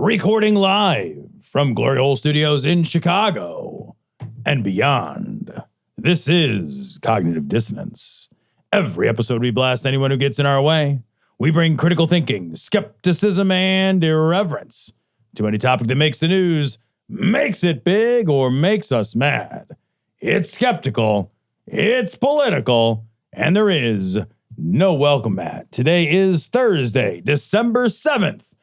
recording live from Glory Hole Studios in Chicago and beyond. This is Cognitive Dissonance. Every episode we blast anyone who gets in our way. We bring critical thinking, skepticism, and irreverence to any topic that makes the news, makes it big, or makes us mad. It's skeptical, it's political, and there is no welcome mat. Today is Thursday, December 7th,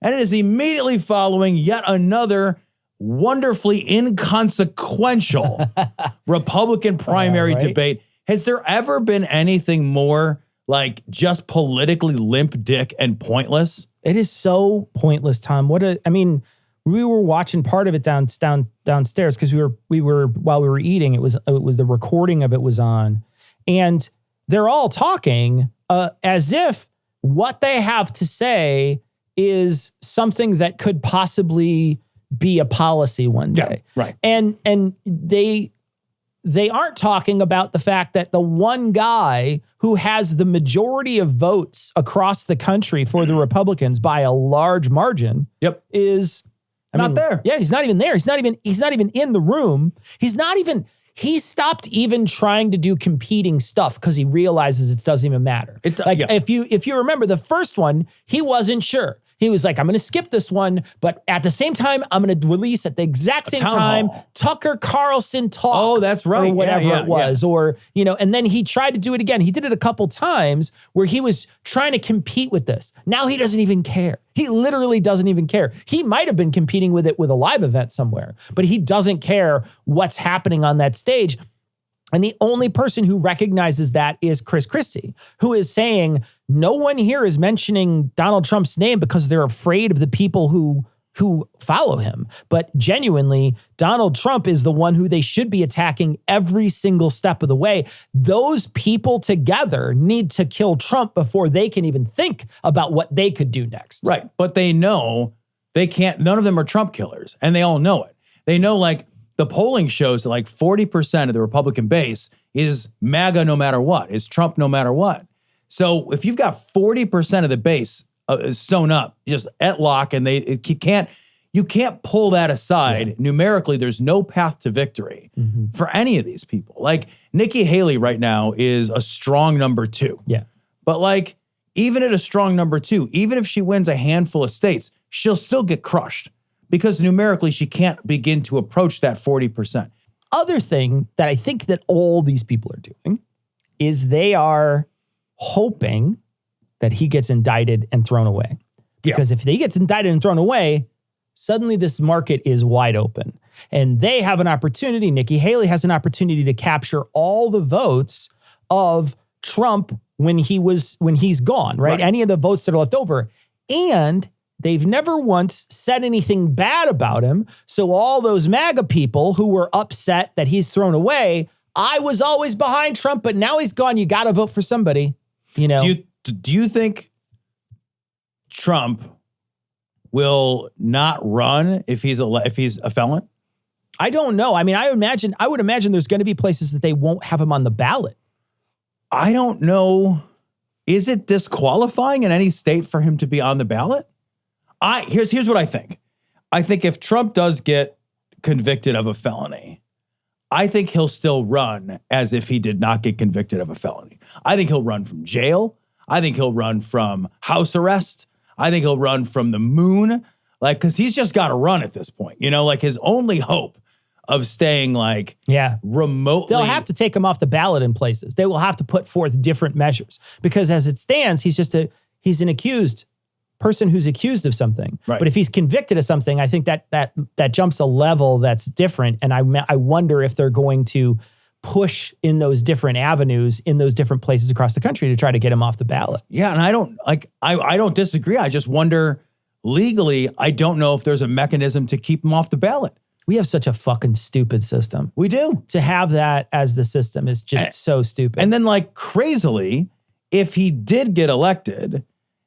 and it is immediately following yet another wonderfully inconsequential Republican primary debate. Has there ever been anything more like just politically limp dick and pointless? It is so pointless, Tom. We were watching part of it downstairs because we were while we were eating. It was the recording of it was on, and they're all talking as if what they have to say is something that could possibly be a policy one day. Yeah, right. And they aren't talking about the fact that the one guy who has the majority of votes across the country for the Republicans by a large margin is not there. Yeah, he's not even there. He's not even in the room. He stopped even trying to do competing stuff because he realizes it doesn't even matter. If you remember the first one, he wasn't sure. He was like, I'm going to skip this one, but at the same time, I'm going to release at the exact same time Tucker Carlson talk. Oh, that's right. Or whatever it was. Yeah. Or, and then he tried to do it again. He did it a couple times where he was trying to compete with this. Now he doesn't even care. He literally doesn't even care. He might have been competing with it with a live event somewhere, but he doesn't care what's happening on that stage. And the only person who recognizes that is Chris Christie, who is saying no one here is mentioning Donald Trump's name because they're afraid of the people who follow him. But genuinely, Donald Trump is the one who they should be attacking every single step of the way. Those people together need to kill Trump before they can even think about what they could do next. Right. But they know they can't, none of them are Trump killers, and they all know it. They know, like, the polling shows that like 40% of the Republican base is MAGA no matter what, is Trump no matter what. So if you've got 40% of the base sewn up, just at lock, and you can't pull that aside. Yeah. Numerically, there's no path to victory for any of these people. Like Nikki Haley right now is a strong number 2. Yeah. But like, even at a strong number 2, even if she wins a handful of states, she'll still get crushed. Because numerically, she can't begin to approach that 40%. Other thing that I think that all these people are doing is they are hoping that he gets indicted and thrown away. Because if he gets indicted and thrown away, suddenly this market is wide open. And they have an opportunity, Nikki Haley has an opportunity to capture all the votes of Trump when he's gone, right? Any of the votes that are left over. And they've never once said anything bad about him. So all those MAGA people who were upset that he's thrown away, I was always behind Trump, but now he's gone. You got to vote for somebody. Do you think Trump will not run if he's a felon? I don't know. I mean, I would imagine there's going to be places that they won't have him on the ballot. I don't know. Is it disqualifying in any state for him to be on the ballot? Here's what I think. I think if Trump does get convicted of a felony, I think he'll still run as if he did not get convicted of a felony. I think he'll run from jail. I think he'll run from house arrest. I think he'll run from the moon. Like, because he's just got to run at this point. Like his only hope of staying remotely. They'll have to take him off the ballot in places. They will have to put forth different measures because as it stands, he's an accused person who's accused of something. Right. But if he's convicted of something, I think that jumps a level that's different. And I wonder if they're going to push in those different avenues in those different places across the country to try to get him off the ballot. Yeah, and I don't disagree. I just wonder legally, I don't know if there's a mechanism to keep him off the ballot. We have such a fucking stupid system. We do. To have that as the system is just so stupid. And then like crazily, if he did get elected,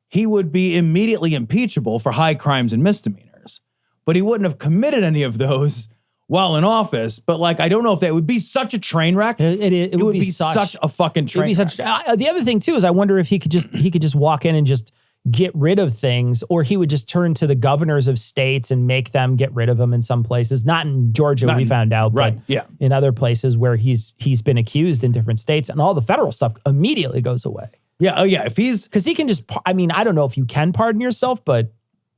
he would be immediately impeachable for high crimes and misdemeanors. But he wouldn't have committed any of those while in office. But like, I don't know if that would be such a train wreck. It would be such a fucking train wreck. The other thing too is I wonder if he could just walk in and just get rid of things, or he would just turn to the governors of states and make them get rid of them in some places. Not in Georgia, we found out, right? But in other places where he's been accused in different states, and all the federal stuff immediately goes away. Yeah. Oh yeah. If he's, because he can just, I mean, I don't know if you can pardon yourself, but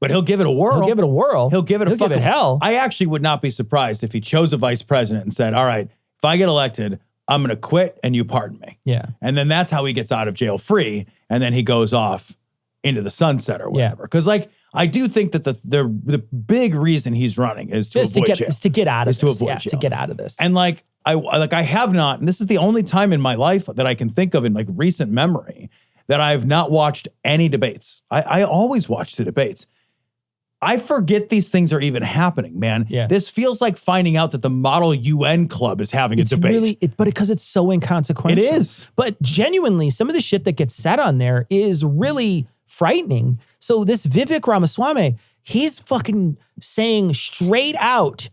he'll give it a whirl. He'll give it a whirl. He'll give it hell. I actually would not be surprised if he chose a vice president and said, all right, if I get elected, I'm going to quit and you pardon me. Yeah. And then that's how he gets out of jail free. And then he goes off into the sunset or whatever. Because like, I do think that the big reason he's running is to avoid jail. Is to get out of this. To avoid jail. To get out of this. And like, I have not, and this is the only time in my life that I can think of in like recent memory that I've not watched any debates. I always watch the debates. I forget these things are even happening, man. Yeah. This feels like finding out that the Model UN Club is having a debate. But because it's so inconsequential. It is. But genuinely, some of the shit that gets said on there is really frightening. So this Vivek Ramaswamy, he's fucking saying straight out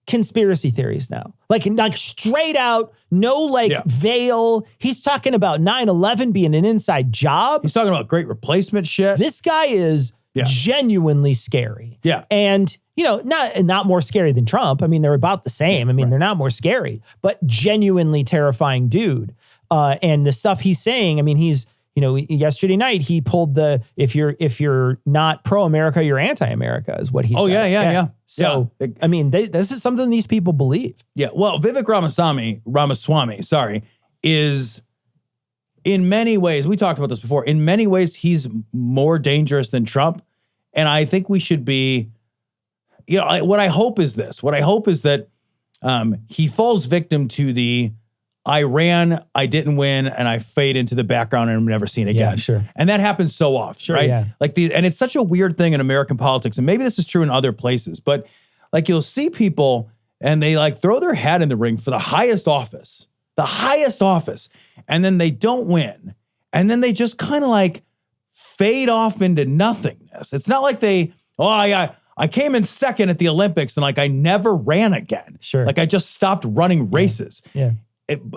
conspiracy theories now. Like straight out, no veil. He's talking about 9/11 being an inside job. He's talking about great replacement shit. This guy is genuinely scary. Yeah. And, not more scary than Trump. I mean, they're about the same. I mean, they're not more scary, but genuinely terrifying dude. And the stuff he's saying, I mean, he's, yesterday night he pulled the, if you're not pro-America, you're anti-America is what he said. Oh, yeah. So, I mean, this is something these people believe. Yeah. Well, Vivek Ramaswamy, is in many ways, we talked about this before, in many ways, he's more dangerous than Trump. And I think we should be, what I hope is this. What I hope is that he falls victim to the I ran, I didn't win, and I fade into the background and I'm never seen again. Yeah, sure. And that happens so often, right? Yeah. And it's such a weird thing in American politics, and maybe this is true in other places, but like you'll see people and they like throw their hat in the ring for the highest office, and then they don't win. And then they just kind of like fade off into nothingness. It's not like I came in second at the Olympics and like I never ran again. Sure. Like I just stopped running races. Yeah.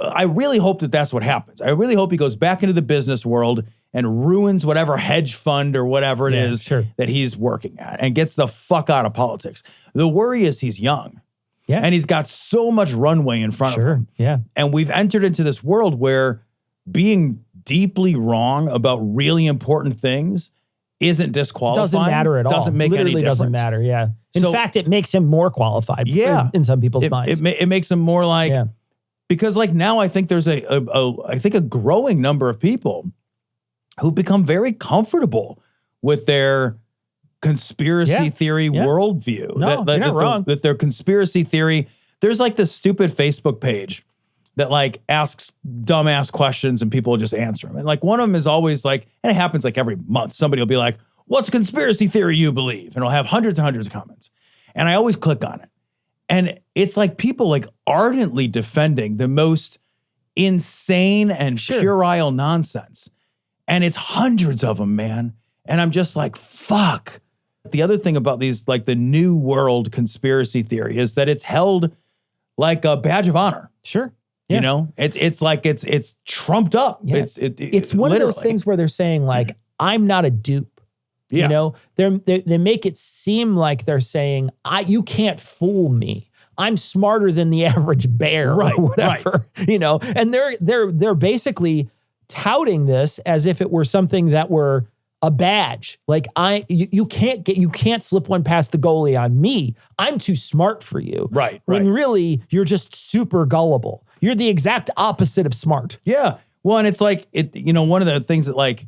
I really hope that that's what happens. I really hope he goes back into the business world and ruins whatever hedge fund or whatever it is that he's working at and gets the fuck out of politics. The worry is he's young. Yeah. And he's got so much runway in front of him. Yeah. And we've entered into this world where being deeply wrong about really important things isn't disqualifying. Doesn't matter at all. Doesn't make Literally any difference. Doesn't matter, yeah. In fact, it makes him more qualified in some people's minds. It makes him more like, because like now I think there's a growing number of people who've become very comfortable with their conspiracy theory worldview. No, you're not wrong. That their conspiracy theory, there's like this stupid Facebook page that like asks dumbass questions and people just answer them. And like one of them is always like, and it happens like every month, somebody will be like, what's a conspiracy theory you believe? And it'll have hundreds and hundreds of comments. And I always click on it. And it's like people like ardently defending the most insane and puerile nonsense. And it's hundreds of them, man. And I'm just like, fuck. The other thing about these, like the new world conspiracy theory is that it's held like a badge of honor. Sure. Yeah. It's like it's trumped up. Yeah. It's one of those things where they're saying like, I'm not a dupe. Yeah. They make it seem like they're saying, you can't fool me. I'm smarter than the average bear or whatever. Right. And they're basically touting this as if it were something that were a badge. Like you can't slip one past the goalie on me. I'm too smart for you. Right. When really you're just super gullible. You're the exact opposite of smart. Yeah. Well, and it's like one of the things that like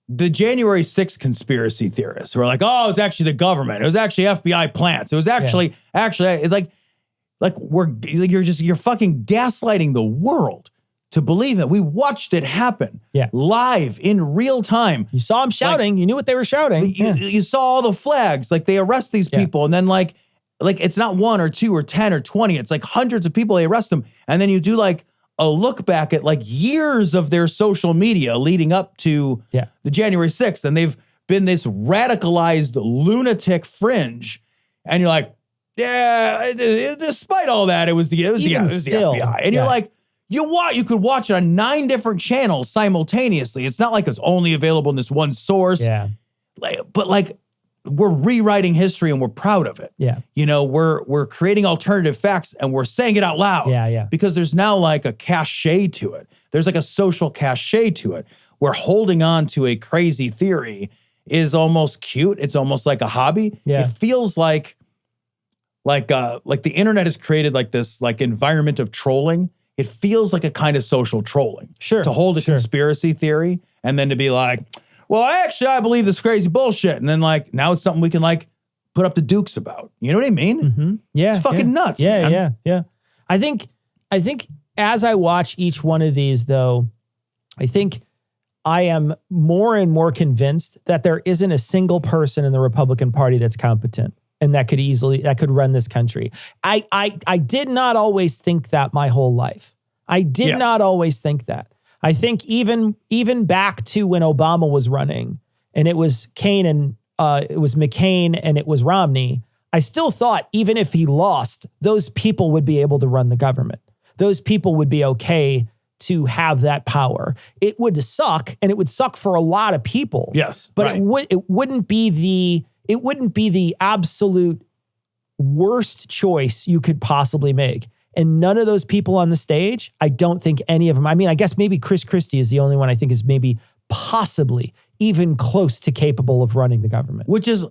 the January 6th conspiracy theorists were like, oh, it was actually the government. It was actually FBI plants. It was actually it's like you're fucking gaslighting the world to believe it. We watched it happen live in real time. You saw them shouting. You knew what they were shouting. You saw all the flags. Like they arrest these people and then like it's not 1 or 2 or 10 or 20. It's like hundreds of people. They arrest them. And then you do like a look back at like years of their social media leading up to the January 6th. And they've been this radicalized lunatic fringe. And you're like, despite all that, it was the FBI. And you're like, You could watch it on 9 different channels simultaneously. It's not like it's only available in this one source. Yeah. But like, we're rewriting history and we're proud of it. Yeah. You know, we're creating alternative facts and we're saying it out loud. Yeah. Because there's now like a cachet to it. There's like a social cachet to it. Where holding on to a crazy theory is almost cute. It's almost like a hobby. Yeah. It feels like the internet has created like this like environment of trolling. It feels like a kind of social trolling. Sure. To hold a conspiracy theory and then to be like, well, I believe this crazy bullshit. And then like, now it's something we can like put up the dukes about. You know what I mean? Mm-hmm. Yeah. It's fucking nuts, man. Yeah. I think as I watch each one of these though, I think I am more and more convinced that there isn't a single person in the Republican Party that's competent and that could run this country. I did not always think that my whole life. I did not always think that. I think even back to when Obama was running and it was it was McCain and it was Romney, I still thought even if he lost, those people would be able to run the government. Those people would be okay to have that power. It would suck, and it would suck for a lot of people. Yes, but it wouldn't be the absolute worst choice you could possibly make. And none of those people on the stage, I don't think any of them. I mean, I guess maybe Chris Christie is the only one I think is maybe possibly even close to capable of running the government. Which is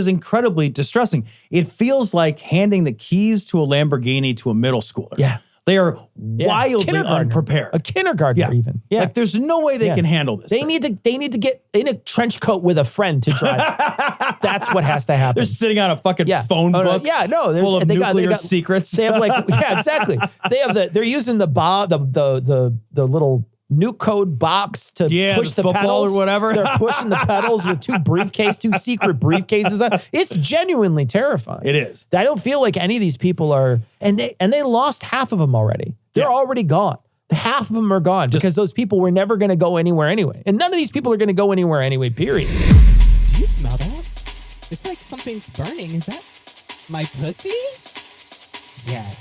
incredibly distressing. It feels like handing the keys to a Lamborghini to a middle schooler. Yeah. They are wildly unprepared. A kindergartner even. Yeah. Like there's no way they can handle this. They need to get in a trench coat with a friend to drive. That's what has to happen. They're sitting on a fucking phone book. Full of nuclear secrets. They have like, exactly. They're using the little nuke code box to push the pedals or whatever. They're pushing the pedals with two secret briefcases on. It's genuinely terrifying. It is. I don't feel like any of these people are, and they lost half of them already. They're already gone. Half of them are gone because those people were never going to go anywhere anyway. And none of these people are going to go anywhere anyway, period. Do you smell that? It's like something's burning. Is that my pussy? Yes.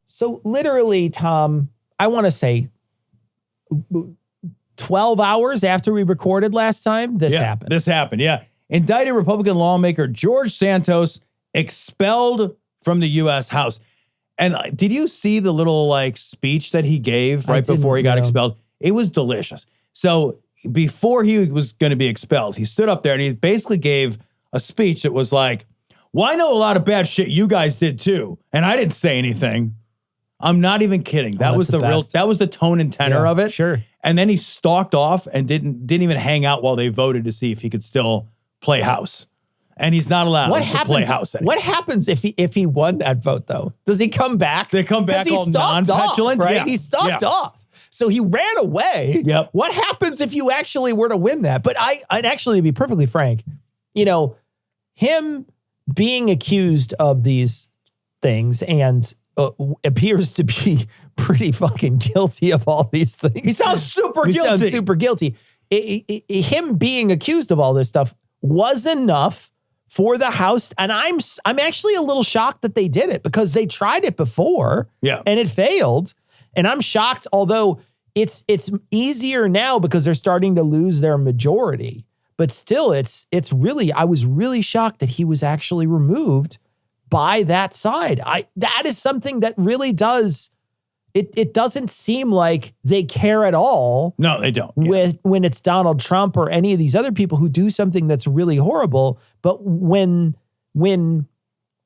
So literally, Tom, I want to say 12 hours after we recorded last time, this happened. This happened, yeah. Indicted Republican lawmaker George Santos expelled from the U.S. House. And did you see the little like speech that he gave right before he got expelled? It was delicious. So before he was going to be expelled, he stood up there and he basically gave a speech that was like, well, I know a lot of bad shit you guys did too. And I didn't say anything. I'm not even kidding. That was that was the tone and tenor of it. Sure. And then he stalked off and didn't even hang out while they voted to see if he could still play house. And he's not allowed to play house anymore. What happens if he won that vote though? Does he come back? They come back all non-petulant, right? Yeah. He stalked off. So he ran away. Yep. What happens if you actually were to win that? But I'd actually, to be perfectly frank, him being accused of these things and appears to be pretty fucking guilty of all these things. He sounds super guilty. He sounds super guilty. Him being accused of all this stuff was enough for the House. And I'm actually a little shocked that they did it because they tried it before and it failed. And I'm shocked, although it's easier now because they're starting to lose their majority. But still, I was really shocked that he was actually removed by that side. That is something that really does, it doesn't seem like they care at all. No, they don't. When it's Donald Trump or any of these other people who do something that's really horrible. But when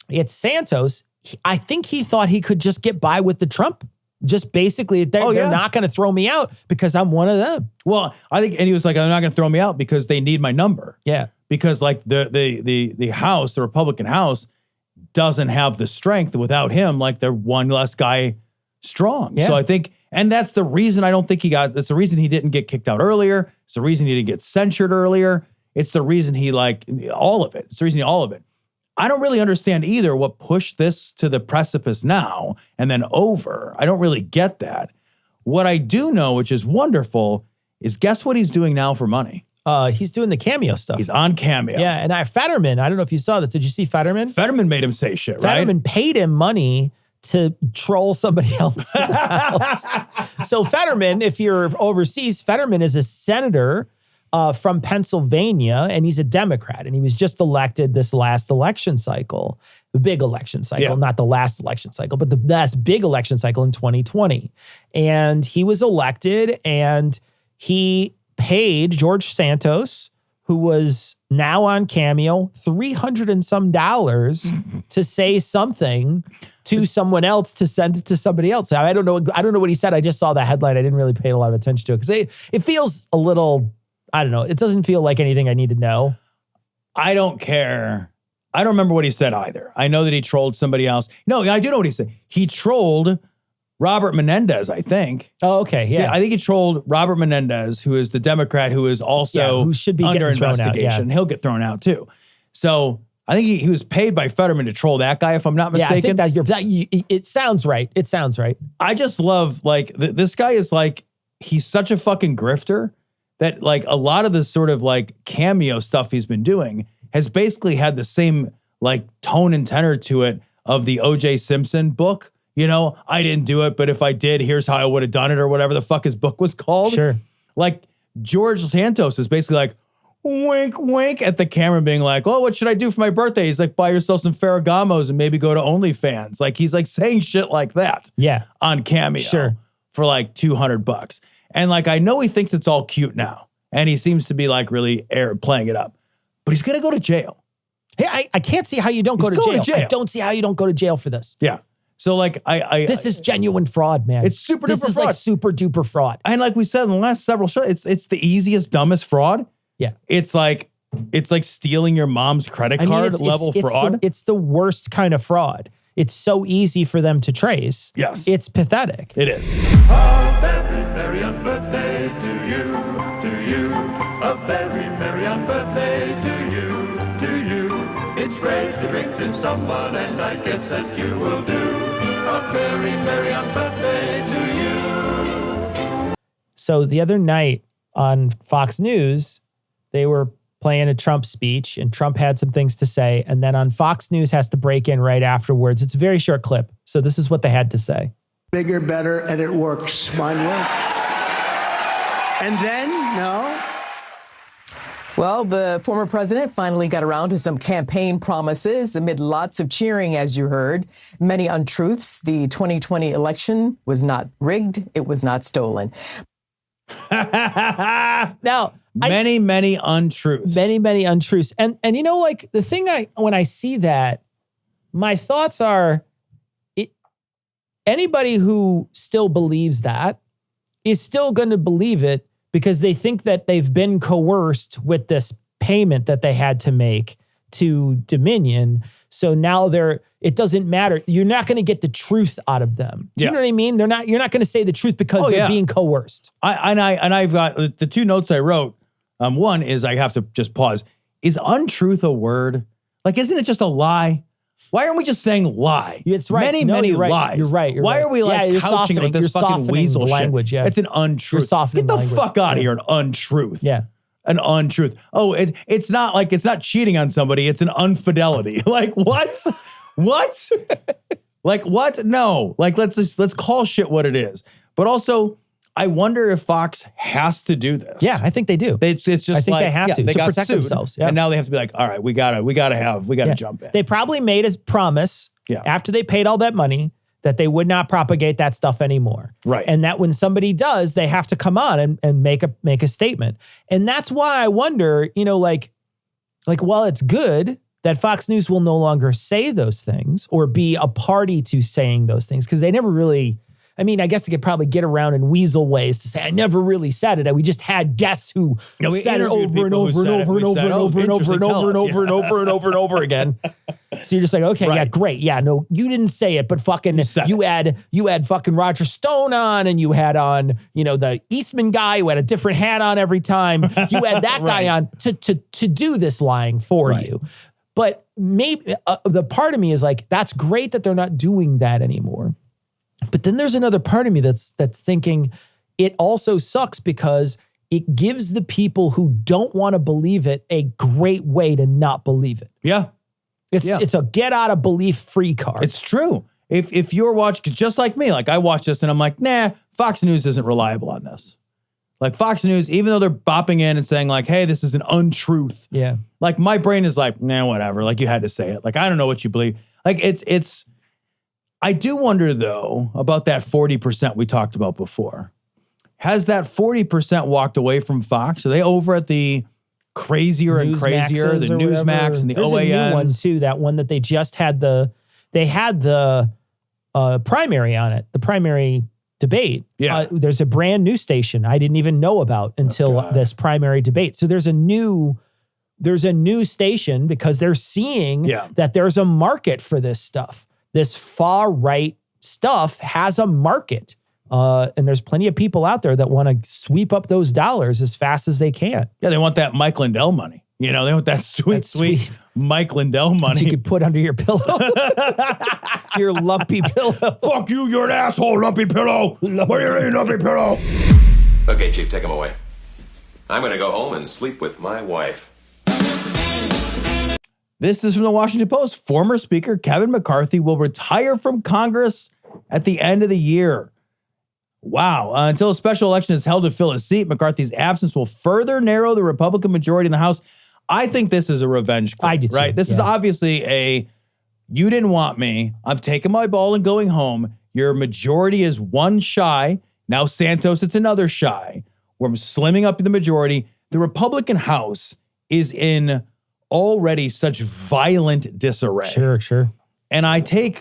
it's Santos, I think he thought he could just get by with the Trump. Just basically, they're not going to throw me out because I'm one of them. Well, I think, and he was like, "They're not going to throw me out because they need my number." Yeah, because like the House, the Republican House, doesn't have the strength without him. Like they're one less guy strong. Yeah. So I think, and that's the reason I don't think that's the reason he didn't get kicked out earlier. It's the reason he didn't get censured earlier. It's the reason all of it. It's the reason all of it. I don't really understand either what pushed this to the precipice now and then over. I don't really get that. What I do know, which is wonderful, is guess what he's doing now for money? He's doing the Cameo stuff. He's on Cameo. Yeah, and Fetterman, I don't know if you saw this. Did you see Fetterman? Fetterman made him say shit, right? Fetterman paid him money to troll somebody else in the House. So Fetterman, if you're overseas, Fetterman is a senator from Pennsylvania, and he's a Democrat, and he was just elected this last election cycle, the big election cycle, not the last election cycle, but the last big election cycle in 2020. And he was elected, and he paid George Santos, who was now on Cameo, $300 and some to say something to someone else to send it to somebody else. I don't know what he said. I just saw that headline. I didn't really pay a lot of attention to it because it feels a little, I don't know. It doesn't feel like anything I need to know. I don't care. I don't remember what he said either. I know that he trolled somebody else. No, I do know what he said. He trolled Robert Menendez, I think. Oh, okay. Yeah. I think he trolled Robert Menendez, who is the Democrat who is also who should be under investigation. Out, He'll get thrown out too. So I think he was paid by Fetterman to troll that guy, if I'm not mistaken. Yeah, I think it sounds right. It sounds right. I just love, like, this guy is like, he's such a fucking grifter that, like, a lot of the sort of, like, cameo stuff he's been doing has basically had the same, like, tone and tenor to it of the O.J. Simpson book. You know, I didn't do it, but if I did, here's how I would have done it, or whatever the fuck his book was called. Sure. Like, George Santos is basically like, wink, wink at the camera, being like, oh, what should I do for my birthday? He's like, buy yourself some Ferragamos and maybe go to OnlyFans. Like, he's like saying shit like that. Yeah. On Cameo. Sure. For like $200. And like, I know he thinks it's all cute now, and he seems to be like really playing it up, but he's going to go to jail. Hey, I can't see how you don't go to jail. I don't see how you don't go to jail for this. Yeah. So like, this is genuine fraud, man. It's super duper fraud. This is like super duper fraud. And like we said in the last several shows, it's the easiest, dumbest fraud. Yeah. It's like stealing your mom's credit card level fraud. It's the worst kind of fraud. It's so easy for them to trace. Yes. It's pathetic. It is. A very merry birthday to you, to you. A very merry birthday to you, to you. It's great to drink to someone, and I guess that you will do. A very merry birthday to you. So the other night on Fox News, they were playing a Trump speech, and Trump had some things to say. And then on Fox News has to break in right afterwards. It's a very short clip. So this is what they had to say. Bigger, better, and it works. Mine work. And then, no. Well, the former president finally got around to some campaign promises amid lots of cheering, as you heard. Many untruths. The 2020 election was not rigged. It was not stolen. Now, many untruths. Many untruths. And you know, like the thing when I see that, my thoughts are anybody who still believes that is still going to believe it because they think that they've been coerced with this payment that they had to make to Dominion. So now it doesn't matter. You're not going to get the truth out of them. Do you know what I mean? You're not going to say the truth because they're being coerced. I've got the two notes I wrote. One is, I have to just pause. Is untruth a word? Like, isn't it just a lie? Why aren't we just saying lie? It's right. Many you're right. lies. You're right. Why are we like couching it with this fucking weasel language, shit? Yeah. It's an untruth. You're softening Get the language. fuck out of here, an untruth. Yeah. An untruth. Oh, it's not like, it's not cheating on somebody. It's an infidelity. Like, what? What? Like, what? No. Like, let's call shit what it is. But also, I wonder if Fox has to do this. Yeah, I think they do. It's just I think like, they have to got protect sued, themselves. Yeah. And now they have to be like, all right, we gotta jump in. They probably made a promise after they paid all that money that they would not propagate that stuff anymore. Right. And that when somebody does, they have to come on and make a statement. And that's why I wonder, you know, like while it's good that Fox News will no longer say those things or be a party to saying those things, because they never really, I mean, I guess they could probably get around in weasel ways to say, I never really said it. We just had guests who said it over and over and over and over and over and over and over and over and over and over and over again. So you're just like, okay, yeah, great. Yeah, no, you didn't say it, but fucking you had fucking Roger Stone on, and you had on, you know, the Eastman guy who had a different hat on every time. You had that guy on to do this lying for you. But maybe the part of me is like, that's great that they're not doing that anymore. But then there's another part of me that's thinking it also sucks because it gives the people who don't want to believe it a great way to not believe it. Yeah. It's a get out of belief free card. It's true. if you're watching, 'cause just like me, like I watch this and I'm like, nah, Fox News isn't reliable on this. Like Fox News, even though they're bopping in and saying like, hey, this is an untruth. Yeah. Like my brain is like, nah, whatever. Like you had to say it. Like, I don't know what you believe. Like I do wonder though about that 40% we talked about before. Has that 40% walked away from Fox? Are they over at the crazier and crazier, the Newsmax and the There's OANs? a new one too, that one that they just had the primary on it, the primary debate. Yeah. There's a brand new station I didn't even know about until this primary debate. So there's a new station because they're seeing that there's a market for this stuff. This far right stuff has a market. And there's plenty of people out there that want to sweep up those dollars as fast as they can. Yeah, they want that Mike Lindell money. You know, they want that sweet Mike Lindell money. That you could put under your pillow. Your lumpy pillow. Fuck you, you're an asshole, lumpy pillow. Where you lumpy pillow? Okay, Chief, take him away. I'm going to go home and sleep with my wife. This is from the Washington Post. Former Speaker Kevin McCarthy will retire from Congress at the end of the year. Wow. Until a special election is held to fill his seat, McCarthy's absence will further narrow the Republican majority in the House. I think this is a revenge play, I do too, right? This is obviously you didn't want me. I'm taking my ball and going home. Your majority is one shy. Now Santos, it's another shy. We're slimming up the majority. The Republican House is in already such violent disarray. Sure. And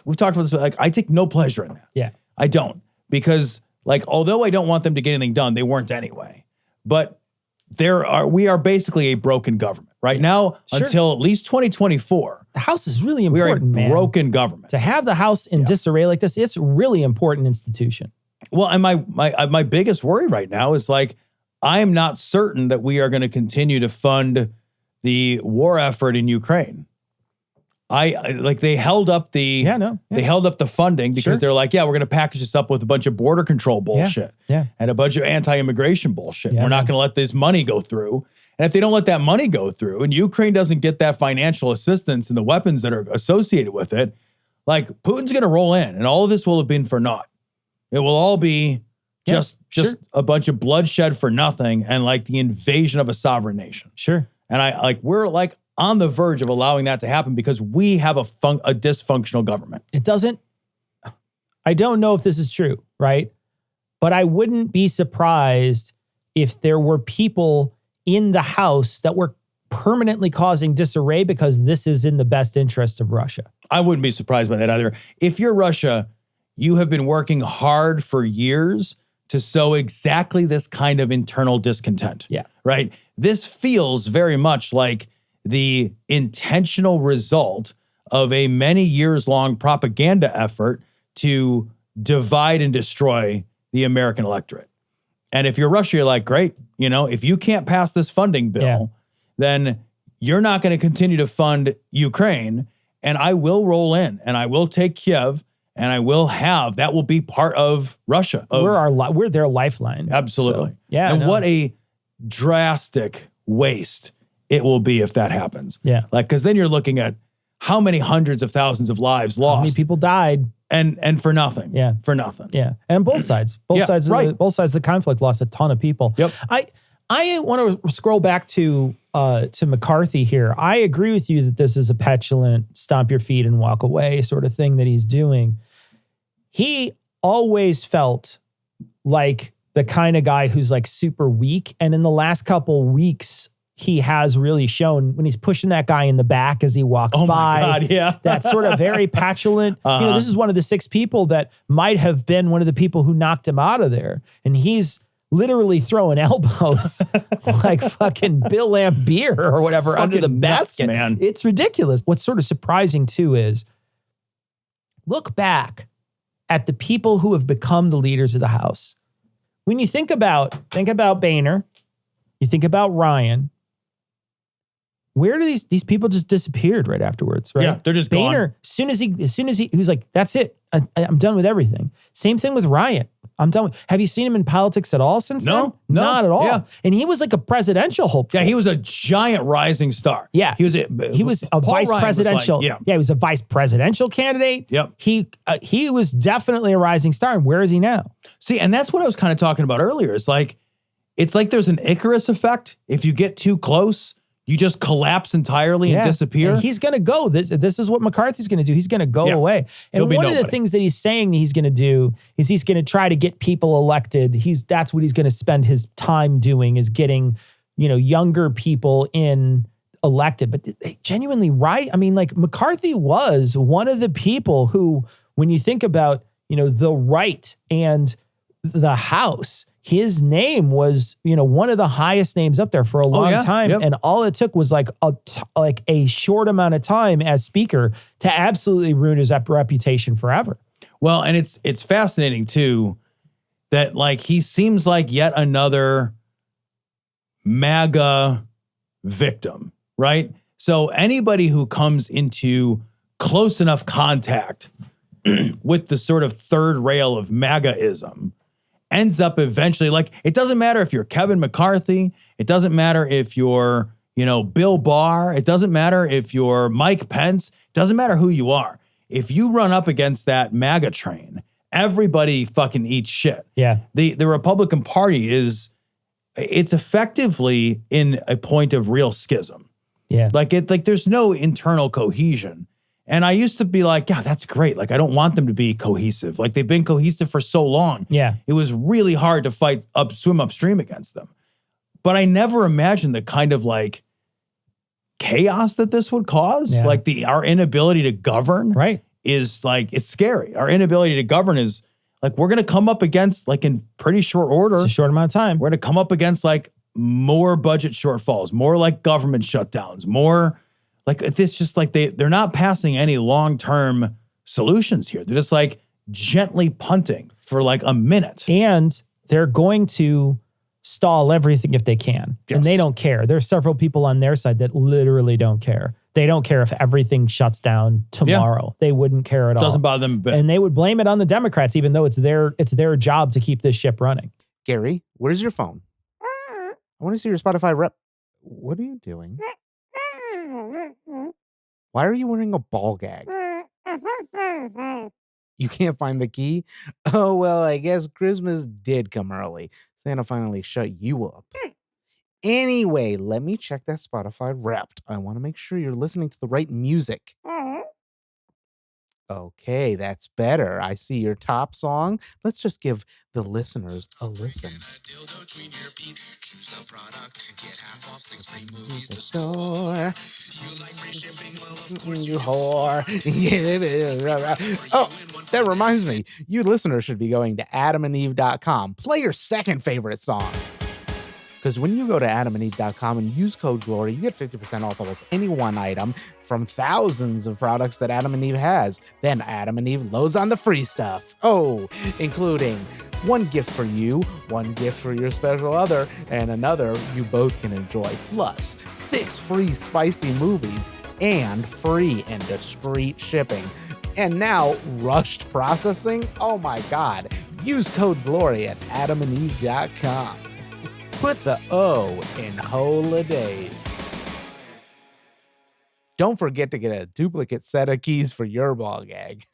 we've talked about this, like I take no pleasure in that. Yeah. I don't, because like, although I don't want them to get anything done, they weren't anyway. But we are basically a broken government right now until at least 2024. The House is really We are a important, man. broken government. To have the House in disarray like this, it's a really important institution. Well, and my biggest worry right now is like, I am not certain that we are going to continue to fund the war effort in Ukraine. They held up the they held up the funding because they're like, we're going to package this up with a bunch of border control bullshit and a bunch of anti-immigration bullshit. We're not going to let this money go through. And if they don't let that money go through and Ukraine doesn't get that financial assistance and the weapons that are associated with it, like Putin's going to roll in and all of this will have been for naught. It will all be just a bunch of bloodshed for nothing and like the invasion of a sovereign nation. Sure. And we're like on the verge of allowing that to happen because we have a dysfunctional government. I don't know if this is true, right? But I wouldn't be surprised if there were people in the House that were permanently causing disarray because this is in the best interest of Russia. I wouldn't be surprised by that either. If you're Russia, you have been working hard for years to sow exactly this kind of internal discontent. Yeah. Right? This feels very much like the intentional result of a many years long propaganda effort to divide and destroy the American electorate. And if you're Russia, you're like, great, if you can't pass this funding bill, then you're not going to continue to fund Ukraine. And I will roll in and I will take Kiev and that will be part of Russia. We're their lifeline. Absolutely. So, and what a drastic waste it will be if that happens. Yeah. Like, because then you're looking at how many hundreds of thousands of lives lost. How many people died. And for nothing. Yeah. For nothing. Yeah. And both sides. Both sides of the conflict lost a ton of people. Yep. I want to scroll back to McCarthy here. I agree with you that this is a petulant stomp your feet and walk away sort of thing that he's doing. He always felt like the kind of guy who's like super weak. And in the last couple weeks, he has really shown when he's pushing that guy in the back as he walks by. My God, yeah. That sort of very petulant. This is one of the 6 people that might have been one of the people who knocked him out of there. And he's literally throwing elbows like fucking Bill Lambier or whatever under the basket. Man. It's ridiculous. What's sort of surprising too is look back at the people who have become the leaders of the House. When you think about Boehner, you think about Ryan. Where do these people just disappeared right afterwards, right? Yeah, they're just Boehner, gone. as soon as he was like, that's it. I'm done with everything. Same thing with Ryan. I'm done. Have you seen him in politics at all since then? No. Not at all. Yeah. And he was like a presidential hopeful. Yeah, he was a giant rising star. Yeah. He was a Paul Ryan vice was like, presidential. He was a vice presidential candidate. Yep. He was definitely a rising star. And where is he now? See, and that's what I was kind of talking about earlier. It's like there's an Icarus effect. If you get too close, you just collapse entirely and disappear. And he's going to go. This is what McCarthy's going to do. He's going to go away. And one of the things that he's saying he's going to do is he's going to try to get people elected. That's what he's going to spend his time doing, is getting, younger people in elected. But genuinely, right? I mean, like, McCarthy was one of the people who, when you think about, the right and the House, his name was, one of the highest names up there for a long time. Yep. And all it took was like a short amount of time as speaker to absolutely ruin his reputation forever. Well, and it's fascinating too, that like he seems like yet another MAGA victim, right? So anybody who comes into close enough contact with the sort of third rail of MAGAism ends up eventually, like, it doesn't matter if you're Kevin McCarthy. It doesn't matter if you're, Bill Barr. It doesn't matter if you're Mike Pence. It doesn't matter who you are. If you run up against that MAGA train, everybody fucking eats shit. Yeah. The Republican Party it's effectively in a point of real schism. Yeah. Like there's no internal cohesion. And I used to be like, yeah, that's great. Like, I don't want them to be cohesive. Like, they've been cohesive for so long. Yeah. It was really hard to swim upstream against them. But I never imagined the kind of like chaos that this would cause. Yeah. Like our inability to govern is like, it's scary. Our inability to govern is like, we're going to come up against, like, in pretty short order. It's a short amount of time. We're going to come up against like more budget shortfalls, more like government shutdowns, more like this, just like they're not passing any long-term solutions here. They're just like gently punting for like a minute. And they're going to stall everything if they can. Yes. And they don't care. There are several people on their side that literally don't care. They don't care if everything shuts down tomorrow. They wouldn't care at all. Doesn't bother them a bit. And they would blame it on the Democrats, even though it's their job to keep this ship running. Gary, where's your phone? I want to see your Spotify rep. What are you doing? Why are you wearing a ball gag? You can't find the key? Oh, well, I guess Christmas did come early. Santa finally shut you up. Anyway, let me check that Spotify Wrapped. I want to make sure you're listening to the right music. Okay, that's better. I see your top song. Let's just give the listeners a listen. The store. You whore. Oh, that reminds me. You listeners should be going to adamandeve.com. Play your second favorite song. Because when you go to adamandeve.com and use code GLORY, you get 50% off almost any one item from thousands of products that Adam and Eve has. Then Adam and Eve loads on the free stuff. Oh, including one gift for you, one gift for your special other, and another you both can enjoy. Plus 6 free spicy movies and free and discreet shipping. And now rushed processing. Oh my God. Use code GLORY at adamandeve.com. Put the O in holidays. Don't forget to get a duplicate set of keys for your ball gag.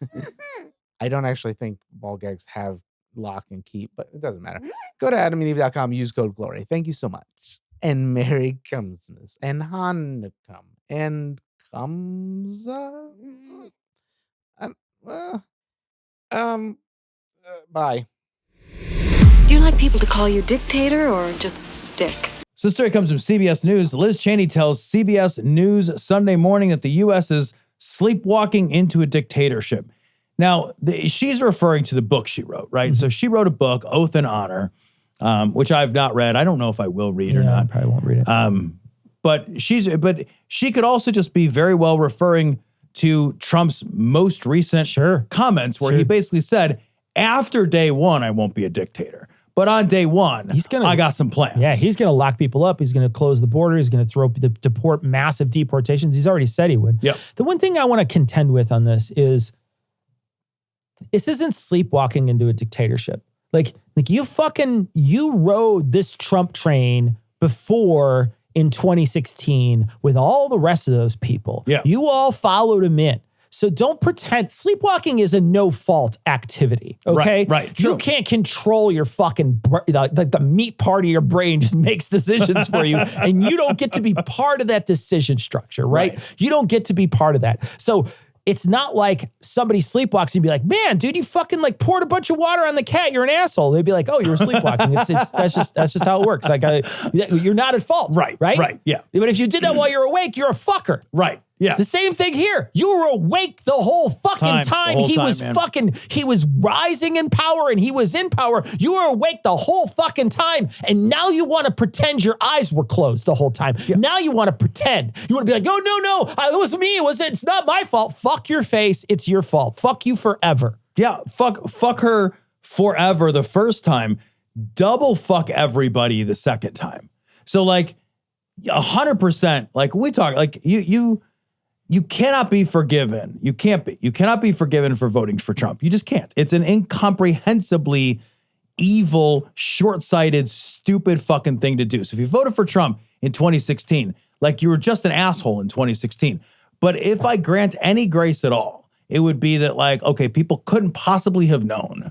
I don't actually think ball gags have lock and keep, but it doesn't matter. Go to adamandeve.com, use code GLORY. Thank you so much. And Merry Christmas and Hanukkah and Kamsa. Bye. Do you like people to call you dictator or just Dick? So this story comes from CBS News. Liz Cheney tells CBS News Sunday Morning that the U.S. is sleepwalking into a dictatorship. Now, she's referring to the book she wrote, right? Mm-hmm. So she wrote a book, Oath and Honor, which I've not read. I don't know if I will read or not. I probably won't read it. But she could also just be very well referring to Trump's most recent comments where he basically said, after day one, I won't be a dictator. But on day one, I got some plans. Yeah, he's going to lock people up. He's going to close the border. He's going to deport massive deportations. He's already said he would. Yep. The one thing I want to contend with on this isn't sleepwalking into a dictatorship. Like you rode this Trump train before in 2016 with all the rest of those people. Yeah. You all followed him in. So don't pretend. Sleepwalking is a no-fault activity, okay? Right, true. You can't control your fucking, the meat part of your brain just makes decisions for you, and you don't get to be part of that decision structure, right? You don't get to be part of that. So it's not like somebody sleepwalks and you'd be like, man, dude, you fucking like poured a bunch of water on the cat. You're an asshole. They'd be like, oh, you were sleepwalking. That's just how it works. Like you're not at fault. Right. Yeah. But if you did that while you're awake, you're a fucker. Right. Yeah. The same thing here. You were awake the whole fucking time. He was rising in power and he was in power. You were awake the whole fucking time. And now you want to pretend your eyes were closed the whole time. Yeah. Now you want to pretend. You want to be like, no, it was me. It's not my fault. Fuck your face. It's your fault. Fuck you forever. Yeah. Fuck her forever the first time. Double fuck everybody the second time. So like 100%, like we talk, like you cannot be forgiven. You cannot be forgiven for voting for Trump. You just can't. It's an incomprehensibly evil, short-sighted, stupid fucking thing to do. So if you voted for Trump in 2016, like you were just an asshole in 2016. But if I grant any grace at all, it would be that like, okay, people couldn't possibly have known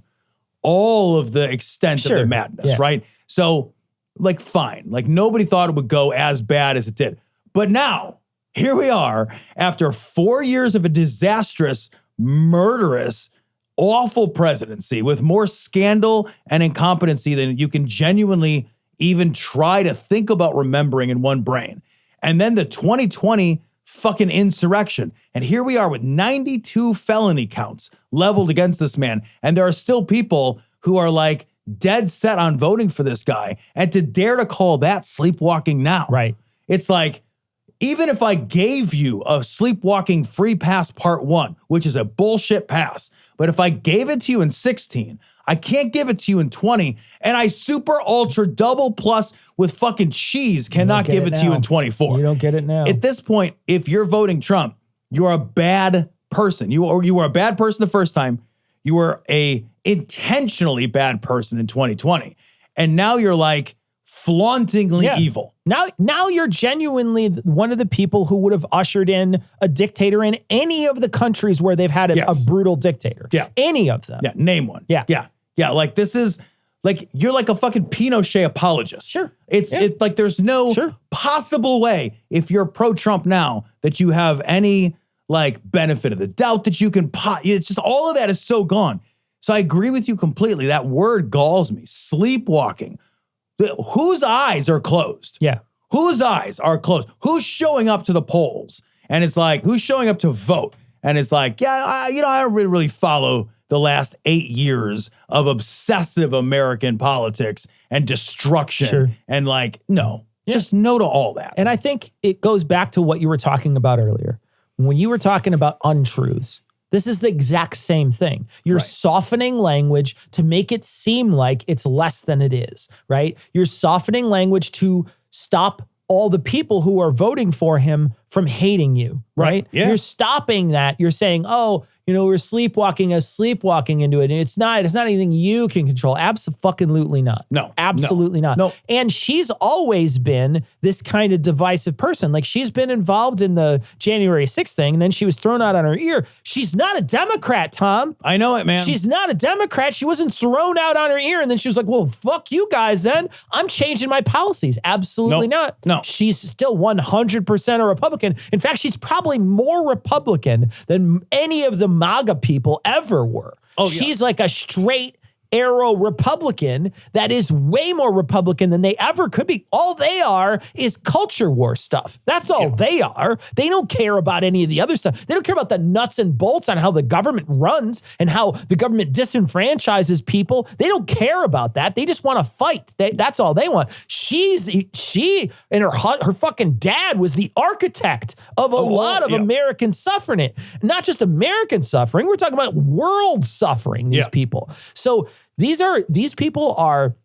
all of the extent of the madness, right? So like, fine. Like nobody thought it would go as bad as it did. But now, here we are, after 4 years of a disastrous, murderous, awful presidency with more scandal and incompetency than you can genuinely even try to think about remembering in one brain. And then the 2020 fucking insurrection. And here we are with 92 felony counts leveled against this man. And there are still people who are like dead set on voting for this guy. And to dare to call that sleepwalking now. Right. It's like, even if I gave you a sleepwalking free pass part 1, which is a bullshit pass, but if I gave it to you in 16, I can't give it to you in 20, and I super ultra double plus with fucking cheese cannot give it to you in 24. You don't get it now. At this point, if you're voting Trump, you're a bad person. You were a bad person the first time. You were a intentionally bad person in 2020. And now you're like flauntingly evil. Now you're genuinely one of the people who would have ushered in a dictator in any of the countries where they've had a brutal dictator. Yeah. Any of them. Yeah. Name one. Yeah. Like this is like, you're like a fucking Pinochet apologist. Sure. It's like, there's no possible way if you're pro-Trump now that you have any like benefit of the doubt that you can it's just all of that is so gone. So I agree with you completely. That word galls me. Sleepwalking. Whose eyes are closed? Yeah. Whose eyes are closed? Who's showing up to the polls? And it's like, who's showing up to vote? And it's like, I don't really follow the last 8 years of obsessive American politics and destruction. And like, no, just no to all that. And I think it goes back to what you were talking about earlier. When you were talking about untruths, this is the exact same thing. You're softening language to make it seem like it's less than it is, right? You're softening language to stop all the people who are voting for him from hating you, right? Yeah. You're stopping that. You're saying, oh, we're sleepwalking into it. And it's not anything you can control. Absolutely not. No. Absolutely not. No. And she's always been this kind of divisive person. Like she's been involved in the January 6th thing, and then she was thrown out on her ear. She's not a Democrat, Tom. I know it, man. She's not a Democrat. She wasn't thrown out on her ear, and then she was like, well, fuck you guys then. I'm changing my policies. Absolutely not. No. She's still 100% a Republican. In fact, she's probably more Republican than any of the MAGA people ever were. She's like a straight arrow Republican that is way more Republican than they ever could be. All they are is culture war stuff. That's all they are. They don't care about any of the other stuff. They don't care about the nuts and bolts on how the government runs and how the government disenfranchises people. They don't care about that. They just want to fight. That's all they want. She and her fucking dad was the architect of a lot of American suffering. Not just American suffering. We're talking about world suffering, these people. So these people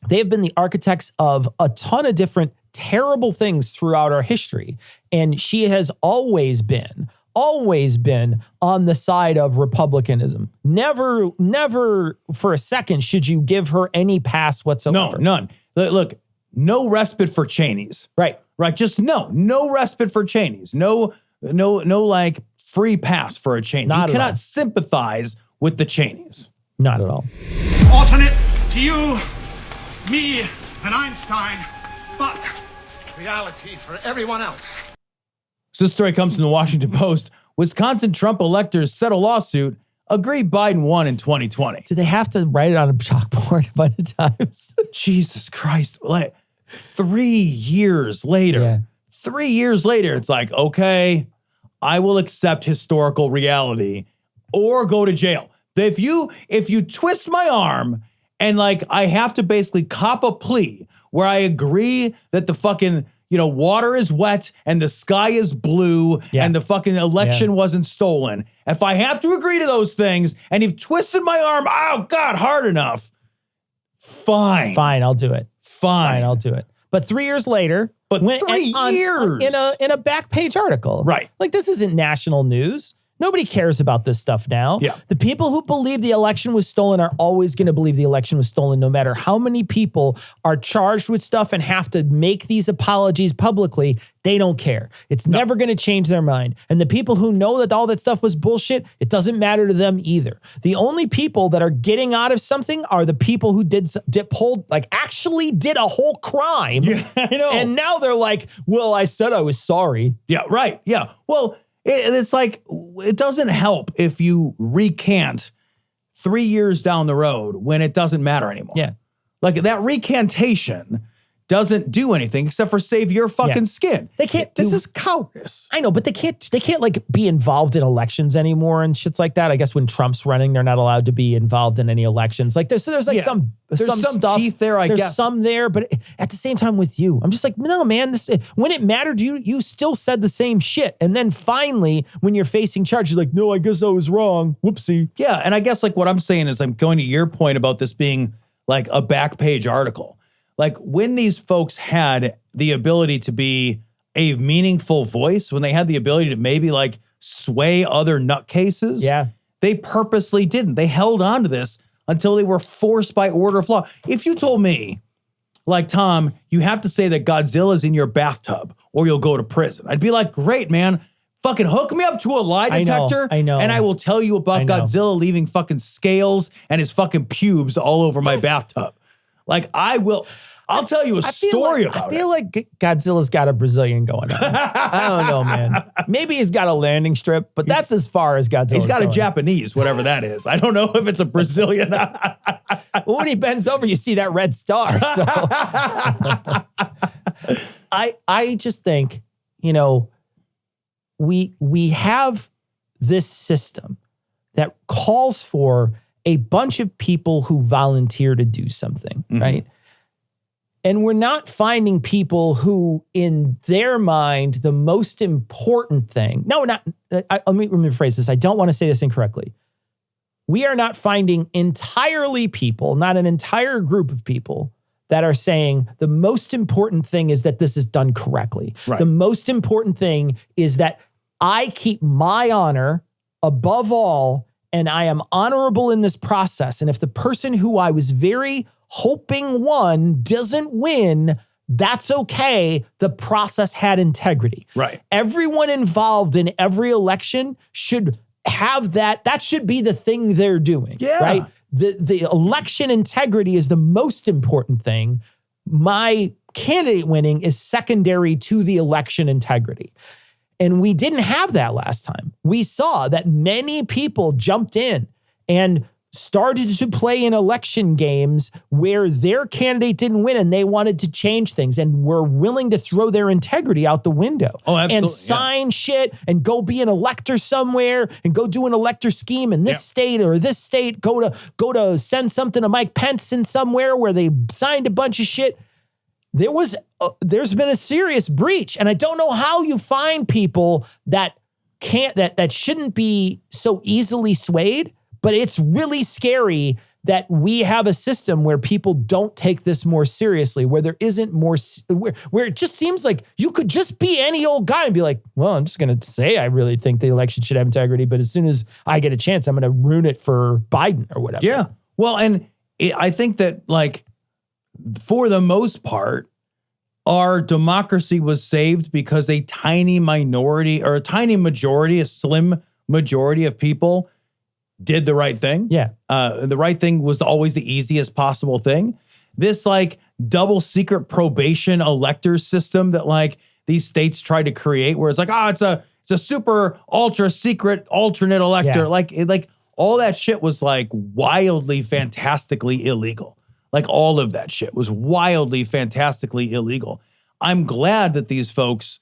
they have been the architects of a ton of different terrible things throughout our history. And she has always been always been on the side of Republicanism. Never for a second should you give her any pass whatsoever. No, none. Look, no respite for Cheneys. Right. Just no respite for Cheneys. No, like free pass for a Cheney. Not you at cannot all. sympathize with the Cheneys. Not at all. Alternate to you, me, and Einstein, but reality for everyone else. So this story comes from the Washington Post. Wisconsin Trump electors settle lawsuit, agree Biden won in 2020. Do they have to write it on a chalkboard a bunch of times? Jesus Christ. Like 3 years later. Yeah. 3 years later, it's like, okay, I will accept historical reality or go to jail. If you twist my arm and like I have to basically cop a plea where I agree that the fucking, water is wet and the sky is blue and the fucking election wasn't stolen. If I have to agree to those things and you've twisted my arm, oh God, hard enough. Fine. Fine, I'll do it. Fine. I'll do it. But 3 years later, But 3 years. in a back page article. Right. Like this isn't national news. Nobody cares about this stuff now. Yeah. The people who believe the election was stolen are always going to believe the election was stolen, no matter how many people are charged with stuff and have to make these apologies publicly. They don't care. It's never going to change their mind. And the people who know that all that stuff was bullshit, it doesn't matter to them either. The only people that are getting out of something are the people who actually did a whole crime. Yeah, I know. And now they're like, well, I said I was sorry. Yeah, right. Yeah. Well, it's like, it doesn't help if you recant 3 years down the road when it doesn't matter anymore. Yeah. Like that recantation doesn't do anything except for save your fucking skin. They can't This do- is cowardice. I know, but they can't like be involved in elections anymore and shits like that. I guess when Trump's running, they're not allowed to be involved in any elections. Like there's like Yeah. some There's some stuff teeth there, I there's guess. some there, but at the same time with you, I'm just like, no, man, when it mattered, you still said the same shit. And then finally, when you're facing charge, you're like, no, I guess I was wrong. Whoopsie. Yeah, and I guess like what I'm saying is I'm going to your point about this being like a back page article. Like when these folks had the ability to be a meaningful voice, when they had the ability to maybe like sway other nutcases, they purposely didn't. They held on to this until they were forced by order of law. If you told me, like, Tom, you have to say that Godzilla's in your bathtub or you'll go to prison, I'd be like, great, man. Fucking hook me up to a lie detector. I know. And I will tell you about Godzilla leaving fucking scales and his fucking pubes all over my bathtub. Like, I'll tell you a story about it. I feel like Godzilla's got a Brazilian going on. I don't know, man. Maybe he's got a landing strip, but that's as far as Godzilla. He's got a Japanese, whatever that is. I don't know if it's a Brazilian. When he bends over, you see that red star. So I just think, we have this system that calls for a bunch of people who volunteer to do something, right? And we're not finding people who, in their mind, the most important thing. No, not. Let me rephrase this. I don't want to say this incorrectly. We are not finding entirely people, not an entire group of people that are saying the most important thing is that this is done correctly. Right. The most important thing is that I keep my honor above all, and I am honorable in this process. And if the person who I was very hoping won doesn't win, that's okay. The process had integrity. Right. Everyone involved in every election should have that. That should be the thing they're doing. Yeah. Right. The election integrity is the most important thing. My candidate winning is secondary to the election integrity. And we didn't have that last time. We saw that many people jumped in and started to play in election games where their candidate didn't win and they wanted to change things and were willing to throw their integrity out the window. Oh, absolutely. And sign shit and go be an elector somewhere and go do an elector scheme in this state or this state, go to send something to Mike Pence in somewhere where they signed a bunch of shit. There's been a serious breach, and I don't know how you find people that shouldn't be so easily swayed, but it's really scary that we have a system where people don't take this more seriously, where there isn't more, where it just seems like you could just be any old guy and be like, well, I'm just going to say I really think the election should have integrity, but as soon as I get a chance, I'm going to ruin it for Biden or whatever. Yeah. Well, and I think that, like, for the most part, our democracy was saved because a tiny minority or a tiny majority, a slim majority of people did the right thing. Yeah. The right thing was always the easiest possible thing. This like double secret probation electors system that like these states tried to create where it's like, it's a super ultra secret alternate elector. Yeah. Like all that shit was like wildly, fantastically illegal. Like all of that shit was wildly, fantastically illegal. I'm glad that these folks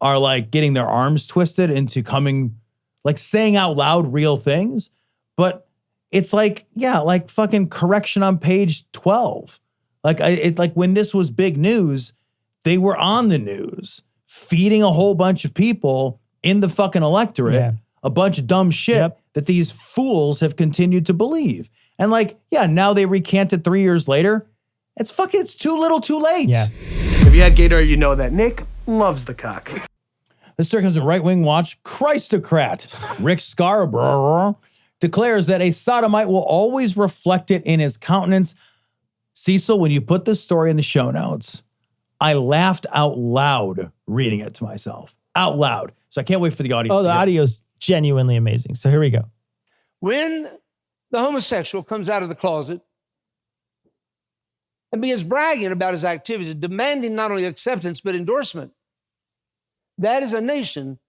are like getting their arms twisted into coming, like saying out loud real things. But it's like, yeah, like fucking correction on page 12. Like when this was big news, they were on the news feeding a whole bunch of people in the fucking electorate a bunch of dumb shit that these fools have continued to believe. And like, yeah, now they recant it 3 years later. It's too little too late. Yeah. If you had Gator, you know that Nick loves the cock. This story comes to Right Wing Watch. Christocrat Rick Scarborough declares that a sodomite will always reflect it in his countenance. Cecil, when you put this story in the show notes, I laughed out loud reading it to myself. Out loud. So I can't wait for the audience. Oh, the audio's genuinely amazing. So here we go. When the homosexual comes out of the closet and begins bragging about his activities, demanding not only acceptance, but endorsement, that is a nation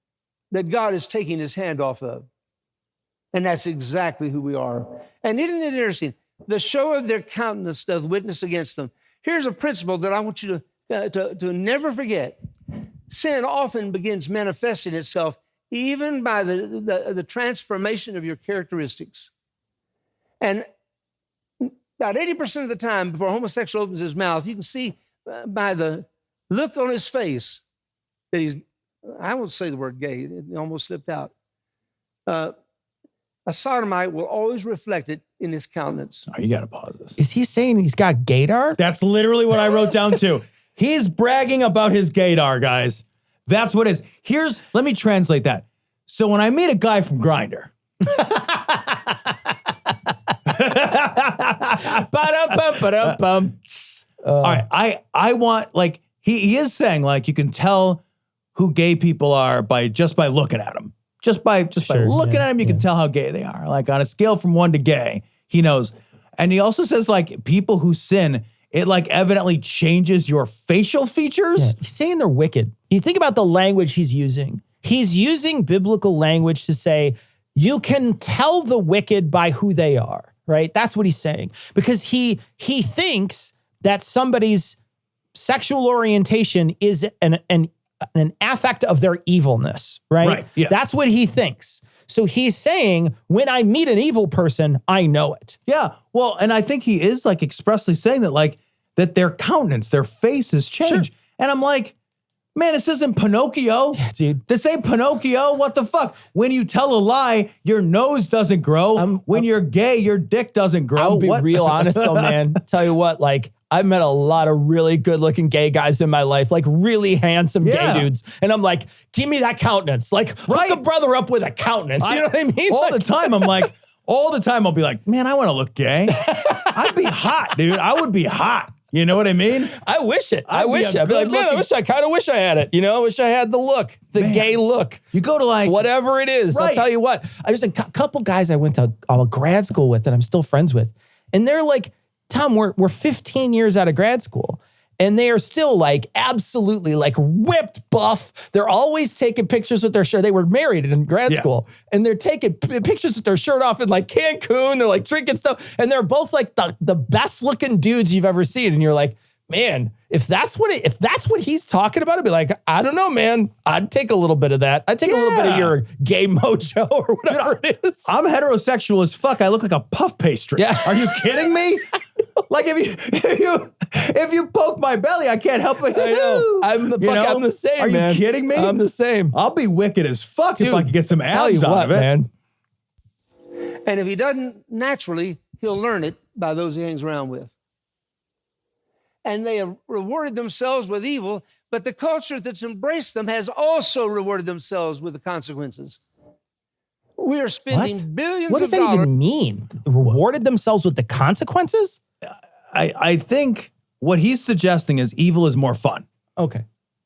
that God is taking his hand off of. And that's exactly who we are. And isn't it interesting? The show of their countenance doth witness against them. Here's a principle that I want you to never forget. Sin often begins manifesting itself even by the transformation of your characteristics. And about 80% of the time before a homosexual opens his mouth, you can see by the look on his face that he's, I won't say the word gay, it almost slipped out. A sodomite will always reflect it in his countenance. Oh, you got to pause this. Is he saying he's got gaydar? That's literally what I wrote down too. He's bragging about his gaydar, guys. That's what it is. Let me translate that. So when I meet a guy from Grindr, all right, I want, like, he is saying, like, you can tell who gay people are just by looking at them. Just by looking at them, you can tell how gay they are. Like on a scale from 1 to gay, he knows. And he also says like people who sin, it like evidently changes your facial features. Yeah. He's saying they're wicked. You think about the language he's using. He's using biblical language to say, you can tell the wicked by who they are, right? That's what he's saying. Because he thinks that somebody's sexual orientation is an affect of their evilness, right? Right, yeah. That's what he thinks. So he's saying, when I meet an evil person, I know it. Yeah. Well, and I think he is like expressly saying that, like, that their countenance, their faces change. Sure. And I'm like, man, this isn't Pinocchio. Yeah, dude. This ain't Pinocchio. What the fuck? When you tell a lie, your nose doesn't grow. When you're gay, your dick doesn't grow. I'll be real honest though, man. Tell you what, like, I've met a lot of really good looking gay guys in my life, like really handsome gay dudes. And I'm like, give me that countenance. Like, hook a brother up with a countenance. You know what I mean? All the time, I'm like, all the time I'll be like, man, I want to look gay. I'd be hot, dude. I would be hot. You know what I mean? I wish it. I'd be like, man, I kind of wish I had it. You know, I wish I had the look, the gay look. You go to like, whatever it is. Right. I'll tell you what, there's a couple guys I went to grad school with that I'm still friends with. And they're like, Tom, we're 15 years out of grad school. And they are still like absolutely like ripped buff. They're always taking pictures with their shirt. They were married in grad school. And they're taking pictures with their shirt off in like Cancun. They're like drinking stuff. And they're both like the best looking dudes you've ever seen. And you're like, man, if that's what he's talking about, I'd be like, I don't know, man. I'd take a little bit of that. I'd take a little bit of your gay mojo or whatever it is. I'm heterosexual as fuck. I look like a puff pastry. Yeah. Are you kidding me? Like if you poke my belly, I can't help it. I know. I'm the same. Are you kidding me? I'm the same. I'll be wicked as fuck if I could get some abs out of it. Man. And if he doesn't naturally, he'll learn it by those he hangs around with. And they have rewarded themselves with evil, but the culture that's embraced them has also rewarded themselves with the consequences. We are spending billions What does of that dollars. even mean? Rewarded themselves with the consequences? I think what he's suggesting is evil is more fun. Okay.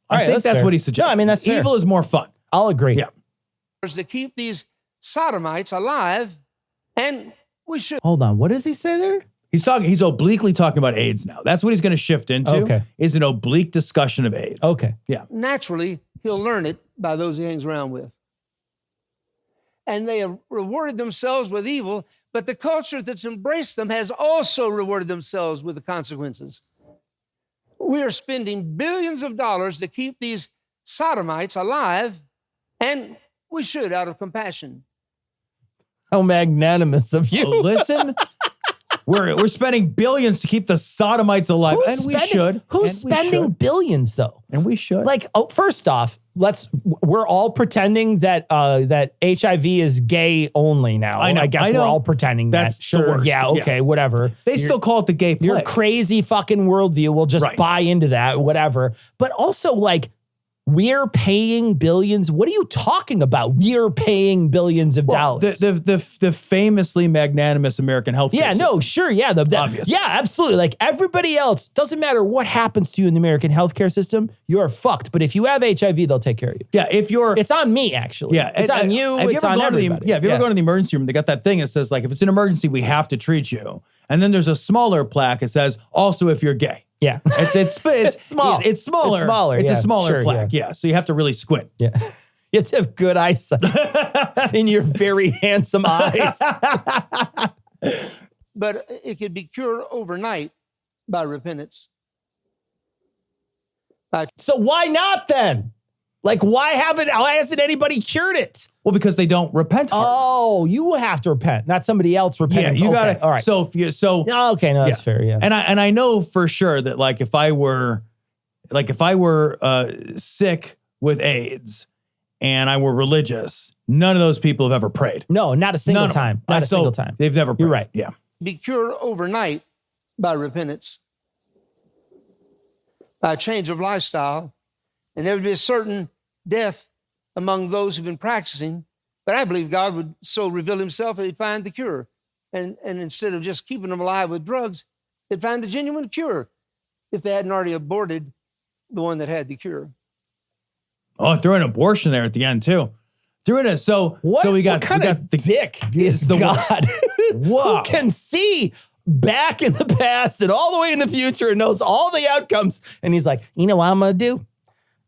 I think that's fair. what he's suggesting. No, I mean, that's fair. Evil is more fun. I'll agree. Yeah. To keep these sodomites alive, and we should. Hold on. What does he say there? He's obliquely talking about AIDS now. That's what he's going to shift into. Okay. Is an oblique discussion of AIDS. Okay. Yeah. Naturally, he'll learn it by those he hangs around with. And they have rewarded themselves with evil, but the culture that's embraced them has also rewarded themselves with the consequences. We are spending billions of dollars to keep these sodomites alive, and we should out of compassion. How magnanimous of you. Oh, listen, we're spending billions to keep the sodomites alive, Who's and spending, we should. Who's spending billions though? And we should. Like, oh, first off, we're all pretending that that HIV is gay only now. I know, I guess I know. we're all pretending That's that. Sure. the worst. Yeah. Okay. Yeah. Whatever. They still call it the gay plague. Your crazy fucking worldview will just Right. buy into that. Whatever. But also, like, we're paying billions. What are you talking about? We're paying billions of dollars. The famously magnanimous American healthcare Yeah, system. no, sure. Yeah. Obviously. Yeah, absolutely. Like everybody else, doesn't matter what happens to you in the American healthcare system, you're fucked. But if you have HIV, they'll take care of you. Yeah, if you're... It's on me, actually. Yeah, it's on you. Have It's ever on gone to the- everybody. Yeah, if you ever gone to the emergency room, they got that thing that says, like, if it's an emergency, we have to treat you. And then there's a smaller plaque that says, also if you're gay. Yeah. It's small. It's smaller. It's smaller. It's Yeah, a smaller sure, plaque. Yeah. So you have to really squint. Yeah. You have to have good eyesight in your very handsome eyes. But it could be cured overnight by repentance. So why not then? Like, why hasn't anybody cured it? Well, because they don't repent. Oh, you have to repent, not somebody else repenting. Yeah, you got Okay, it. all right. So if you okay, no, that's fair. Yeah. And I know for sure that like if I were sick with AIDS and I were religious, none of those people have ever prayed. No, not a single None of them. time. Not a So single time. They've never prayed. You're right. Yeah. Be cured overnight by repentance, by a change of lifestyle, and there would be a certain death among those who've been practicing. But I believe God would so reveal himself that he'd find the cure. And instead of just keeping them alive with drugs, they'd find the genuine cure if they hadn't already aborted the one that had the cure. Oh, throw an abortion there at the end too. Threw in a so we got the dick is the God Whoa. who can see back in the past and all the way in the future and knows all the outcomes. And he's like, you know what I'm gonna do?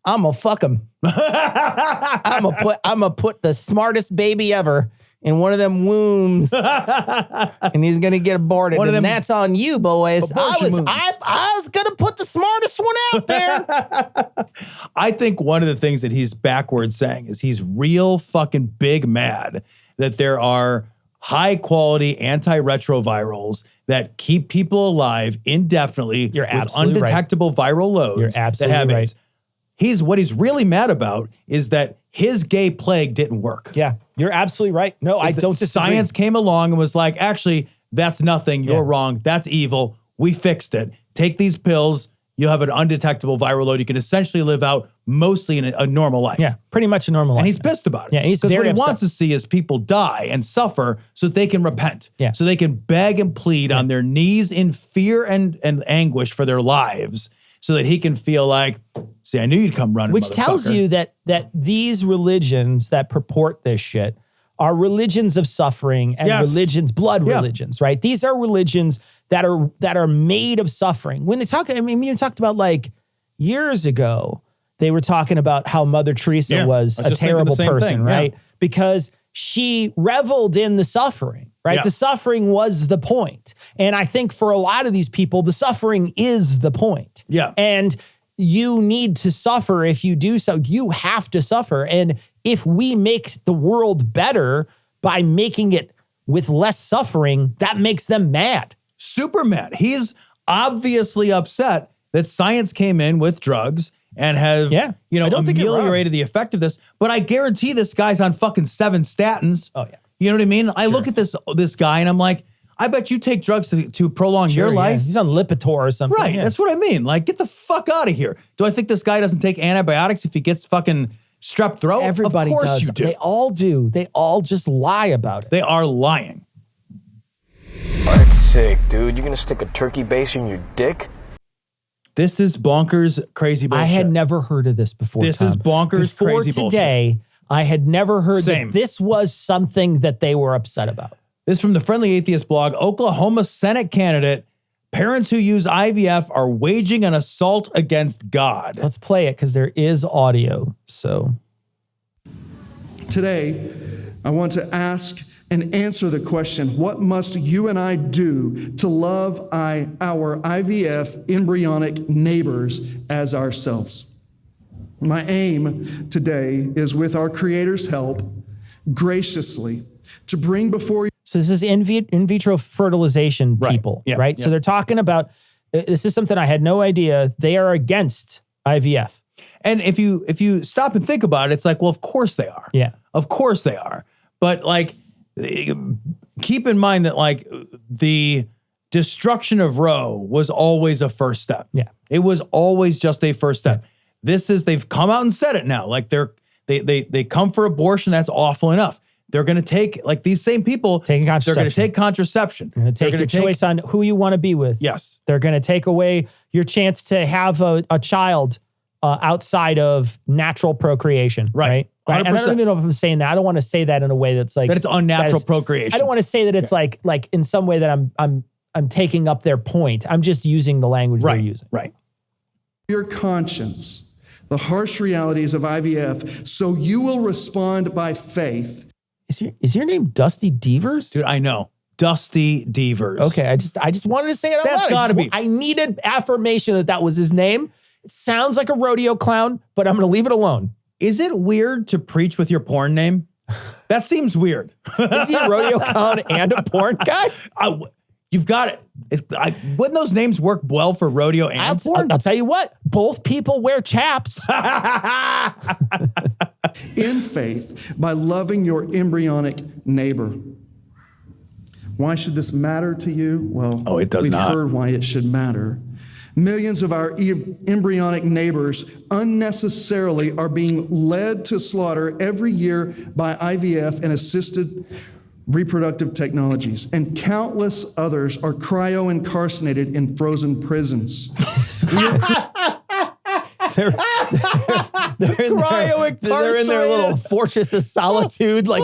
I'm gonna fuck him. I'm gonna put the smartest baby ever in one of them wombs, and he's gonna get aborted. And that's on you, boys. I was gonna put the smartest one out there. I think one of the things that he's backwards saying is he's real fucking big mad that there are high quality antiretrovirals that keep people alive indefinitely with absolutely undetectable viral loads. You're absolutely that have right. AIDS. What he's really mad about is that his gay plague didn't work. Yeah, you're absolutely right. No, I don't disagree. Science came along and was like, actually, that's nothing. You're wrong. That's evil. We fixed it. Take these pills. You'll have an undetectable viral load. You can essentially live out mostly in a normal life. Yeah, pretty much a normal life. And he's pissed about it. Yeah, he's because very what he upset. wants to see is people die and suffer so that they can repent. Yeah. So they can beg and plead on their knees in fear and anguish for their lives so that he can feel like, see, I knew you'd come running, Which tells you that these religions that purport this shit are religions of suffering and blood religions, right? These are religions that are made of suffering. When they talk, I mean, you talked about like years ago, they were talking about how Mother Teresa was a terrible person, right? Because she reveled in the suffering, right? Yeah. The suffering was the point. And I think for a lot of these people, the suffering is the point. Yeah. And you need to suffer. If you do so, you have to suffer. And if we make the world better by making it with less suffering, that makes them mad. Super mad. He's obviously upset that science came in with drugs and have, I don't think you're wrong. ameliorated the effect of this. But I guarantee this guy's on fucking 7 statins. Oh, yeah. You know what I mean? I look at this guy and I'm like, I bet you take drugs to prolong your life. He's on Lipitor or something. Right. Yeah. That's what I mean. Like, get the fuck out of here. Do I think this guy doesn't take antibiotics if he gets fucking strep throat? Everybody of course does. you do. They all do. They all just lie about it. They are lying. Oh, that's sick, dude. You're gonna stick a turkey base in your dick? This is bonkers, crazy bullshit. I had never heard of this before. This Tom. is bonkers, before crazy today, I had never heard Same. that this was something that they were upset about. This is from the Friendly Atheist blog. Oklahoma Senate candidate. Parents who use IVF are waging an assault against God. Let's play it because there is audio. So today, I want to ask and answer the question, what must you and I do to love our IVF embryonic neighbors as ourselves? My aim today is, with our Creator's help, graciously to bring before you. So this is in vitro fertilization people, right? So they're talking about, this is something I had no idea. They are against IVF. And if you stop and think about it, it's like, well, of course they are. Yeah. Of course they are. But like, keep in mind that like the destruction of Roe was always a first step. Yeah. It was always just a first step. This is, they've come out and said it now. Like they come for abortion. That's awful enough. They're going to take, like these same people, they're going to take contraception. They're going to take your choice on who you want to be with. Yes. They're going to take away your chance to have a child outside of natural procreation. Right. And I don't even know if I'm saying that. I don't want to say that in a way that's like that it's unnatural procreation. I don't want to say that it's like in some way that I'm taking up their point. I'm just using the language they're using. Right. Your conscience, the harsh realities of IVF, so you will respond by faith. Is your name Dusty Devers? Dude, I know. Dusty Devers. Okay, I just wanted to say it out loud. That's got to be. I needed affirmation that was his name. It sounds like a rodeo clown, but I'm going to leave it alone. Is it weird to preach with your porn name? That seems weird. Is he a rodeo clown and a porn guy? You've got it. Wouldn't those names work well for rodeo and porn? I'll tell you what. Both people wear chaps. In faith, by loving your embryonic neighbor. Why should this matter to you? Well, it does not. We've heard why it should matter. Millions of our embryonic neighbors unnecessarily are being led to slaughter every year by IVF and assisted reproductive technologies, and countless others are cryo-incarcerated in frozen prisons. They're in their little fortress of solitude, like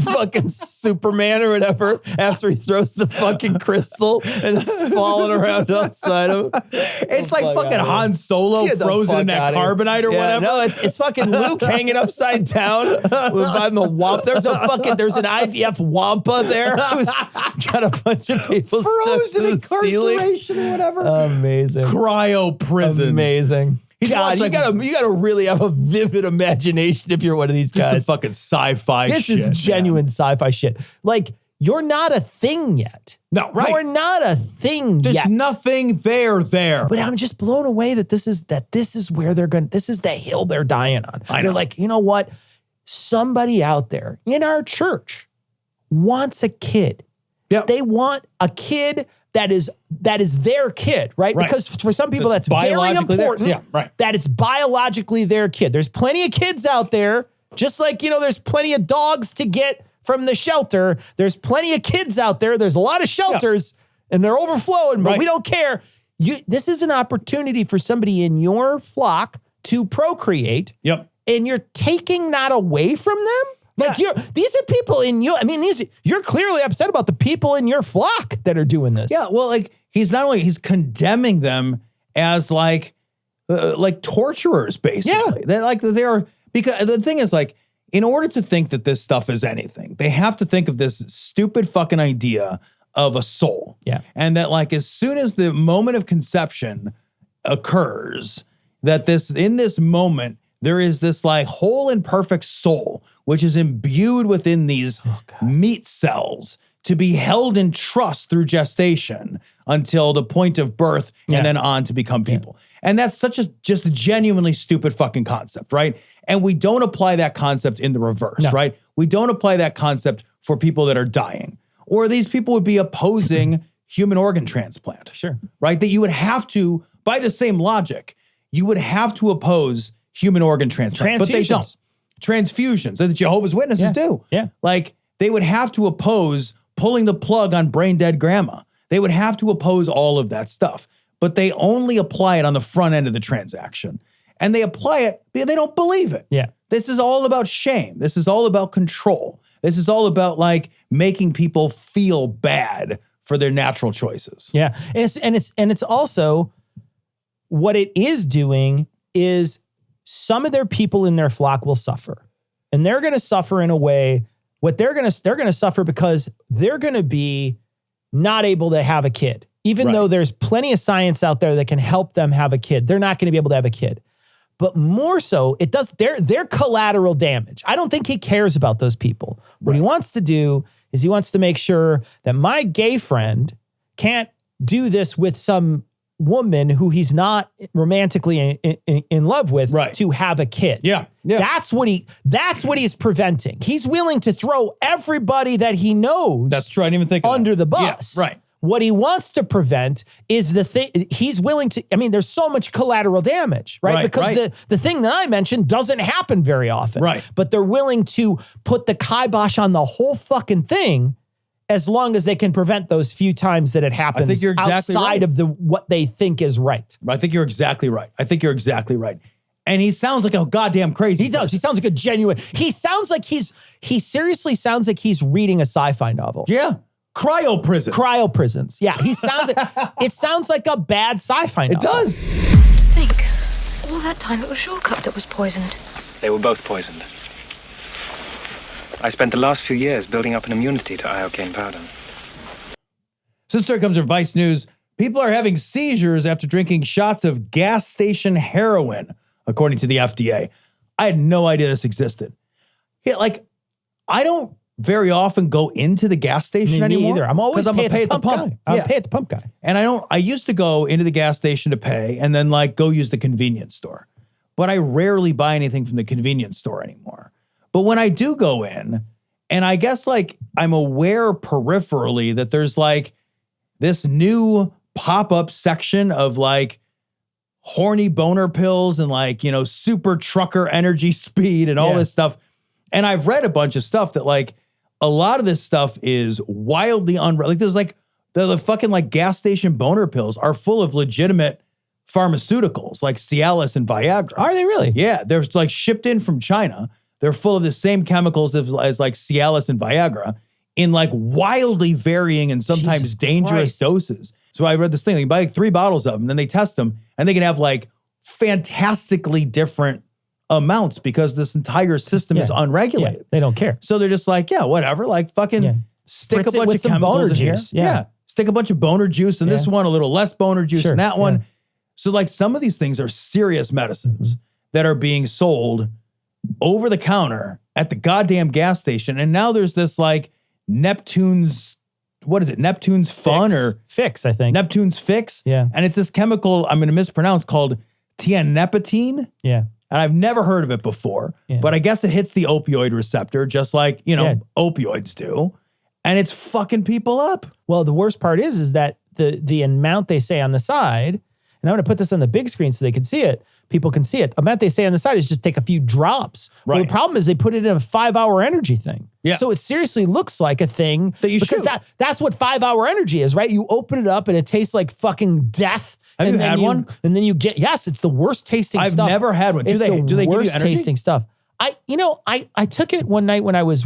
fucking Superman or whatever, after he throws the fucking crystal and it's falling around outside him. It's like fucking Han Solo frozen in that carbonite or whatever. No, it's fucking Luke hanging upside down with the wampa. There's an IVF wampa there who's got a bunch of people frozen incarceration or whatever. Amazing. Cryo prisons. Amazing. God, you gotta really have a vivid imagination if you're one of these guys. This is some fucking sci-fi shit. This is genuine sci-fi shit. Like, you're not a thing yet. No, right. You're not a thing There's yet. There's nothing there. But I'm just blown away that this is where this is the hill they're dying on. They're like, you know what? Somebody out there in our church wants a kid. Yep. They want a kid that is their kid, right? Because for some people that's very important that it's biologically their kid. There's plenty of kids out there, just like, there's plenty of dogs to get from the shelter. There's plenty of kids out there. There's a lot of shelters and they're overflowing, but we don't care. This is an opportunity for somebody in your flock to procreate. Yep. And you're taking that away from them? Like these are people in you. I mean, you're clearly upset about the people in your flock that are doing this. Yeah, well, like he's condemning them as like torturers, basically. Yeah. They're because the thing is, like, in order to think that this stuff is anything, they have to think of this stupid fucking idea of a soul. Yeah. And that, like, as soon as the moment of conception occurs, that in this moment, there is this like whole and perfect soul, which is imbued within these meat cells to be held in trust through gestation until the point of birth and then on to become people. And that's just a genuinely stupid fucking concept, right? And we don't apply that concept in the reverse, right? We don't apply that concept for people that are dying. Or these people would be opposing human organ transplant. Sure. Right? That you would have to, by the same logic, you would have to oppose human organ transplant. But they don't. Transfusions that the Jehovah's Witnesses do. Yeah. Like they would have to oppose pulling the plug on brain dead grandma. They would have to oppose all of that stuff. But they only apply it on the front end of the transaction. And they apply it because they don't believe it. Yeah. This is all about shame. This is all about control. This is all about like making people feel bad for their natural choices. Yeah. And it's also what it is doing is some of their people in their flock will suffer. And they're going to suffer in a way, they're going to suffer because they're going to be not able to have a kid. Even though there's plenty of science out there that can help them have a kid, they're not going to be able to have a kid. But more so, it does their collateral damage. I don't think he cares about those people. What he wants to do is he wants to make sure that my gay friend can't do this with some woman who he's not romantically in love with to have a kid. Yeah. That's what he's preventing. He's willing to throw everybody that he knows That's true. I didn't even think of under that. the bus. Yeah, right. What he wants to prevent is the thing he's willing to, there's so much collateral damage, right? Because the thing that I mentioned doesn't happen very often. Right. But they're willing to put the kibosh on the whole fucking thing as long as they can prevent those few times that it happens I think you're exactly outside of what they think is right. I think you're exactly right. And he sounds like a goddamn crazy He does. person. He sounds like a genuine, he sounds like he seriously sounds like he's reading a sci-fi novel. Yeah. Cryo prisons. Yeah. He sounds it sounds like a bad sci-fi novel. It does. To think, all that time it was Shortcut that was poisoned. They were both poisoned. I spent the last few years building up an immunity to iocane powder. So this story comes from Vice News. People are having seizures after drinking shots of gas station heroin, according to the FDA. I had no idea this existed. I don't very often go into the gas station anymore. Me either. I'm always I'm a pay at the pump guy. I'm a pay at the pump guy. And I used to go into the gas station to pay and then go use the convenience store. But I rarely buy anything from the convenience store anymore. But when I do go in, and I guess I'm aware peripherally that there's this new pop-up section of horny boner pills and super trucker energy speed and all this stuff. And I've read a bunch of stuff that a lot of this stuff is wildly there's the fucking gas station boner pills are full of legitimate pharmaceuticals like Cialis and Viagra. Are they really? Yeah, they're shipped in from China. They're full of the same chemicals as Cialis and Viagra in wildly varying and sometimes Jesus dangerous Christ. doses. So I read this thing, you buy 3 bottles of them, then they test them, and they can have fantastically different amounts because this entire system is unregulated. Yeah, they don't care. So they're just whatever, stick Spritz a it bunch with of some chemicals boner in here. juice. Yeah. Stick a bunch of boner juice in this one, a little less boner juice in that one. Yeah. So some of these things are serious medicines that are being sold over the counter at the goddamn gas station. And now there's this Neptune's, what is it? Neptune's Fun or Fix, I think. Neptune's Fix. Yeah. And it's this chemical I'm going to mispronounce called tianepatine. Yeah. And I've never heard of it before, but I guess it hits the opioid receptor just opioids do. And it's fucking people up. Well, the worst part is that the amount they say on the side, and I'm going to put this on the big screen so they can see it. People can see it. The amount they say on the side is just take a few drops. Right. Well, the problem is they put it in a 5-hour energy thing. Yeah. So it seriously looks like a thing that you because shoot. That's what 5-hour energy is, right? You open it up and it tastes like fucking death. Have you had one? And then you get, yes, it's the worst tasting stuff. I've never had one. Do It's they the give you worst energy? tasting stuff. I took it one night when I was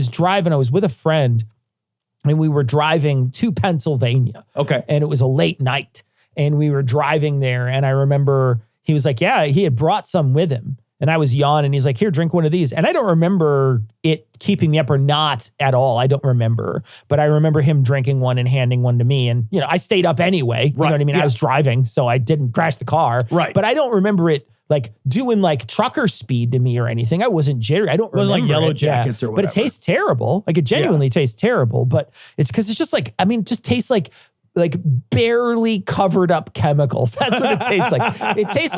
driving. I was with a friend and we were driving to Pennsylvania. Okay. And it was a late night and we were driving there. And I remember he was like, yeah, he had brought some with him. And I was yawning. He's like, here, drink one of these. And I don't remember it keeping me up or not at all. I don't remember. But I remember him drinking one and handing one to me. And, I stayed up anyway. You know what I mean? Yeah. I was driving, so I didn't crash the car. Right. But I don't remember it doing trucker speed to me or anything. I wasn't jittery. I don't remember. It wasn't Yellow it. Jackets or whatever. But it tastes terrible. It genuinely tastes terrible. But it's because it's just just tastes like like barely covered up chemicals. That's what it tastes like. It tastes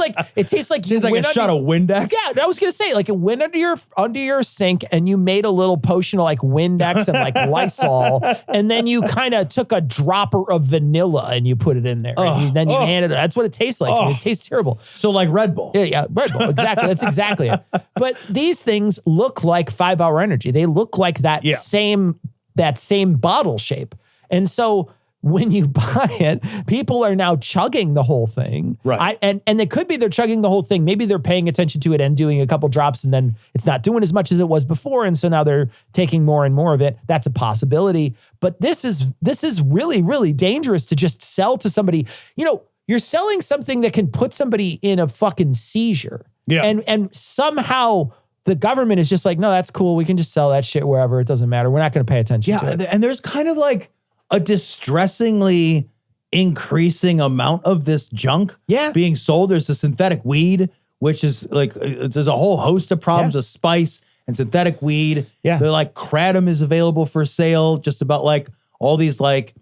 like you It's like went a shot of Windex. Yeah, I was gonna say, like it went under your sink and you made a little potion of like Windex and like Lysol, and then you kind of took a dropper of vanilla and you put it in there. And then you handed it. That's what it tastes like. To me. It tastes terrible. So like Red Bull. Yeah, Red Bull. Exactly. That's exactly it. But these things look like 5 Hour Energy. They look like that same bottle shape. And so when you buy it, people are now chugging the whole thing. Right. And it could be they're chugging the whole thing. Maybe they're paying attention to it and doing a couple drops, and then it's not doing as much as it was before. And so now they're taking more and more of it. That's a possibility. But this is really, really dangerous to just sell to somebody. You know, you're selling something that can put somebody in a fucking seizure. Yeah. And somehow the government is just like, no, that's cool. We can just sell that shit wherever. It doesn't matter. We're not going to pay attention to it. And there's kind of like a distressingly increasing amount of this junk being sold. There's the synthetic weed, which is like, there's a whole host of problems with spice and synthetic weed. Yeah. They're like kratom is available for sale, just about like all these like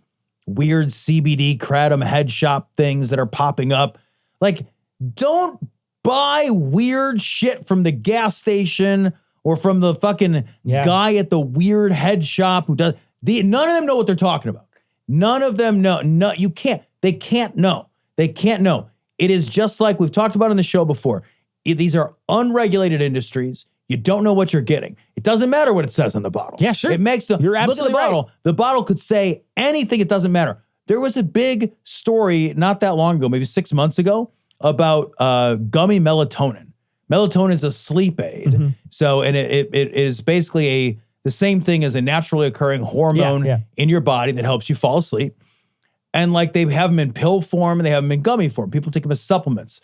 weird CBD kratom head shop things that are popping up. Like, don't buy weird shit from the gas station or from the fucking guy at the weird head shop who does. None of them know what they're talking about. None of them know. No, you can't. They can't know. They can't know. It is just like we've talked about on the show before. These are unregulated industries. You don't know what you're getting. It doesn't matter what it says on the bottle. Yeah, sure. It makes You're look absolutely at the bottle. right. The bottle could say anything. It doesn't matter. There was a big story not that long ago, maybe 6 months ago, about gummy melatonin. Melatonin is a sleep aid. Mm-hmm. So, and it is basically the same thing as a naturally occurring hormone in your body that helps you fall asleep. And like they have them in pill form and they have them in gummy form. People take them as supplements.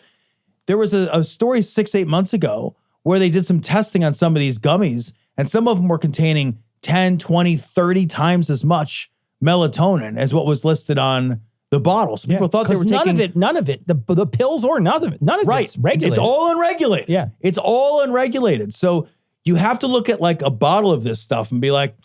There was a story 6-8 months ago where they did some testing on some of these gummies, and some of them were containing 10, 20, 30 times as much melatonin as what was listed on the bottle. So people thought they were taking none of it, the pills or none of it, it's regulated. It's all unregulated. Yeah. It's all unregulated. So you have to look at like a bottle of this stuff and be like,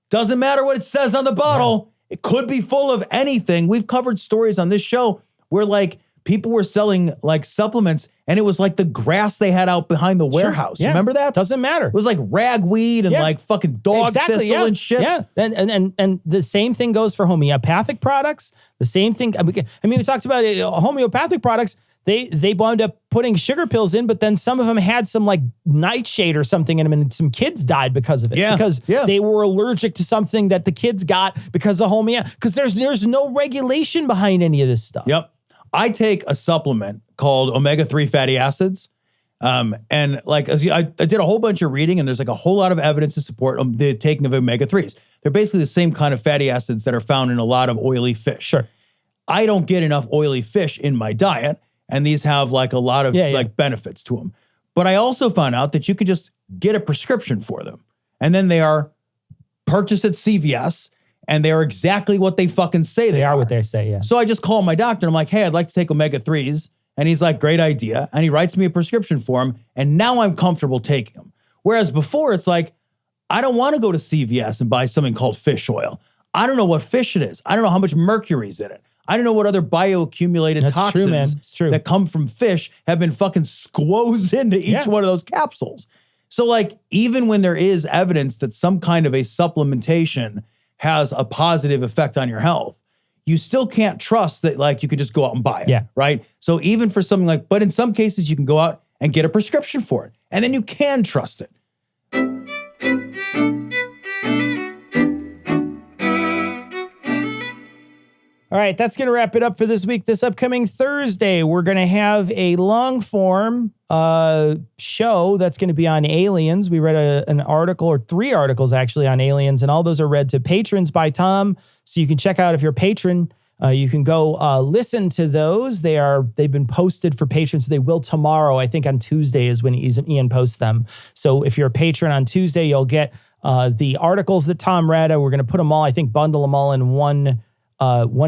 doesn't matter what it says on the bottle. Yeah. It could be full of anything. We've covered stories on this show where like people were selling like supplements and it was like the grass they had out behind the warehouse. Yeah. Remember that? Doesn't matter. It was like ragweed and like fucking dog thistle and shit. Yeah. And the same thing goes for homeopathic products. The same thing. I mean, we talked about homeopathic products. They wound up putting sugar pills in, but then some of them had some like nightshade or something in them, and some kids died because of it. Yeah. Because they were allergic to something that the kids got because of because there's no regulation behind any of this stuff. Yep. I take a supplement called omega-3 fatty acids. And like, I did a whole bunch of reading, and there's like a whole lot of evidence to support the taking of omega-3s. They're basically the same kind of fatty acids that are found in a lot of oily fish. Sure. I don't get enough oily fish in my diet, and these have like a lot of like benefits to them. But I also found out that you could just get a prescription for them, and then they are purchased at CVS, and they are exactly what they fucking say they are. What they say, yeah. So I just call my doctor, and I'm like, hey, I'd like to take omega-3s. And he's like, great idea. And he writes me a prescription for them, and now I'm comfortable taking them. Whereas before, it's like, I don't want to go to CVS and buy something called fish oil. I don't know what fish it is. I don't know how much mercury's in it. I don't know what other bioaccumulated toxins that come from fish have been fucking squoze into each one of those capsules. So like, even when there is evidence that some kind of a supplementation has a positive effect on your health, you still can't trust that like you could just go out and buy it, right? So even for something like, but in some cases you can go out and get a prescription for it, and then you can trust it. All right, that's going to wrap it up for this week. This upcoming Thursday, we're going to have a long-form show that's going to be on aliens. We read an article, or 3 articles actually, on aliens, and all those are read to patrons by Tom. So you can check out, if you're a patron, you can go listen to those. They've been posted for patrons. So they will tomorrow. I think on Tuesday is when Ian posts them. So if you're a patron on Tuesday, you'll get the articles that Tom read. We're going to put them all, I think, bundle them all in one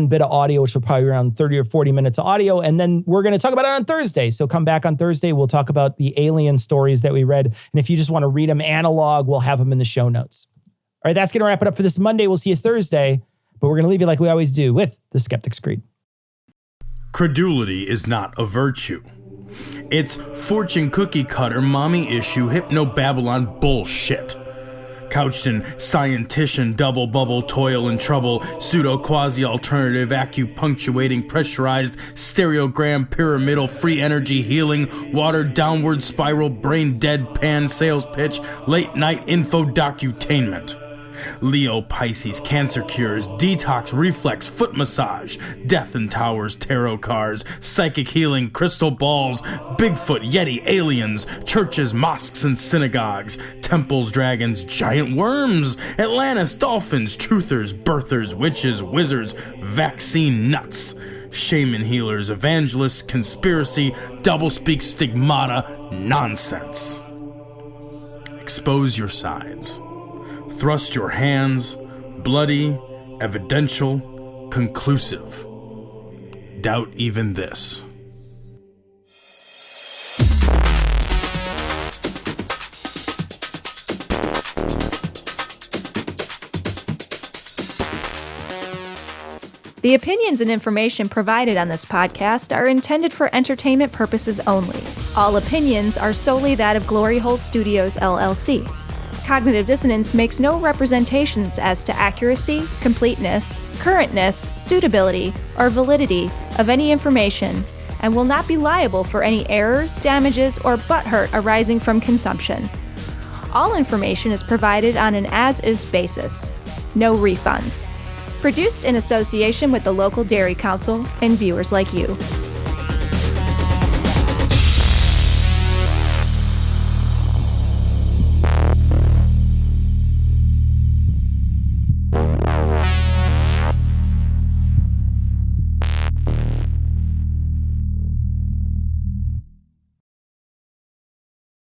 bit of audio, which will probably be around 30 or 40 minutes of audio. And then we're going to talk about it on Thursday. So come back on Thursday. We'll talk about the alien stories that we read. And if you just want to read them analog, we'll have them in the show notes. All right, that's going to wrap it up for this Monday. We'll see you Thursday. But we're going to leave you like we always do with the Skeptic's Creed. Credulity is not a virtue. It's fortune cookie cutter, mommy issue, hypno-Babylon bullshit. Couched in scientician, double bubble, toil and trouble, pseudo quasi alternative, acupunctuating, pressurized, stereogram, pyramidal, free energy healing, watered downward spiral, brain deadpan sales pitch, late night info docutainment. Leo, Pisces, cancer cures, detox, reflex, foot massage, death in towers, tarot cards, psychic healing, crystal balls, Bigfoot, Yeti, aliens, churches, mosques and synagogues, temples, dragons, giant worms, Atlantis, dolphins, truthers, birthers, witches, wizards, vaccine nuts, shaman healers, evangelists, conspiracy, doublespeak, stigmata, nonsense. Expose your sides. Thrust your hands, bloody, evidential, conclusive. Doubt even this. The opinions and information provided on this podcast are intended for entertainment purposes only. All opinions are solely that of Glory Hole Studios, LLC. Cognitive Dissonance makes no representations as to accuracy, completeness, currentness, suitability, or validity of any information, and will not be liable for any errors, damages, or butthurt arising from consumption. All information is provided on an as-is basis. No refunds. Produced in association with the local Dairy Council and viewers like you.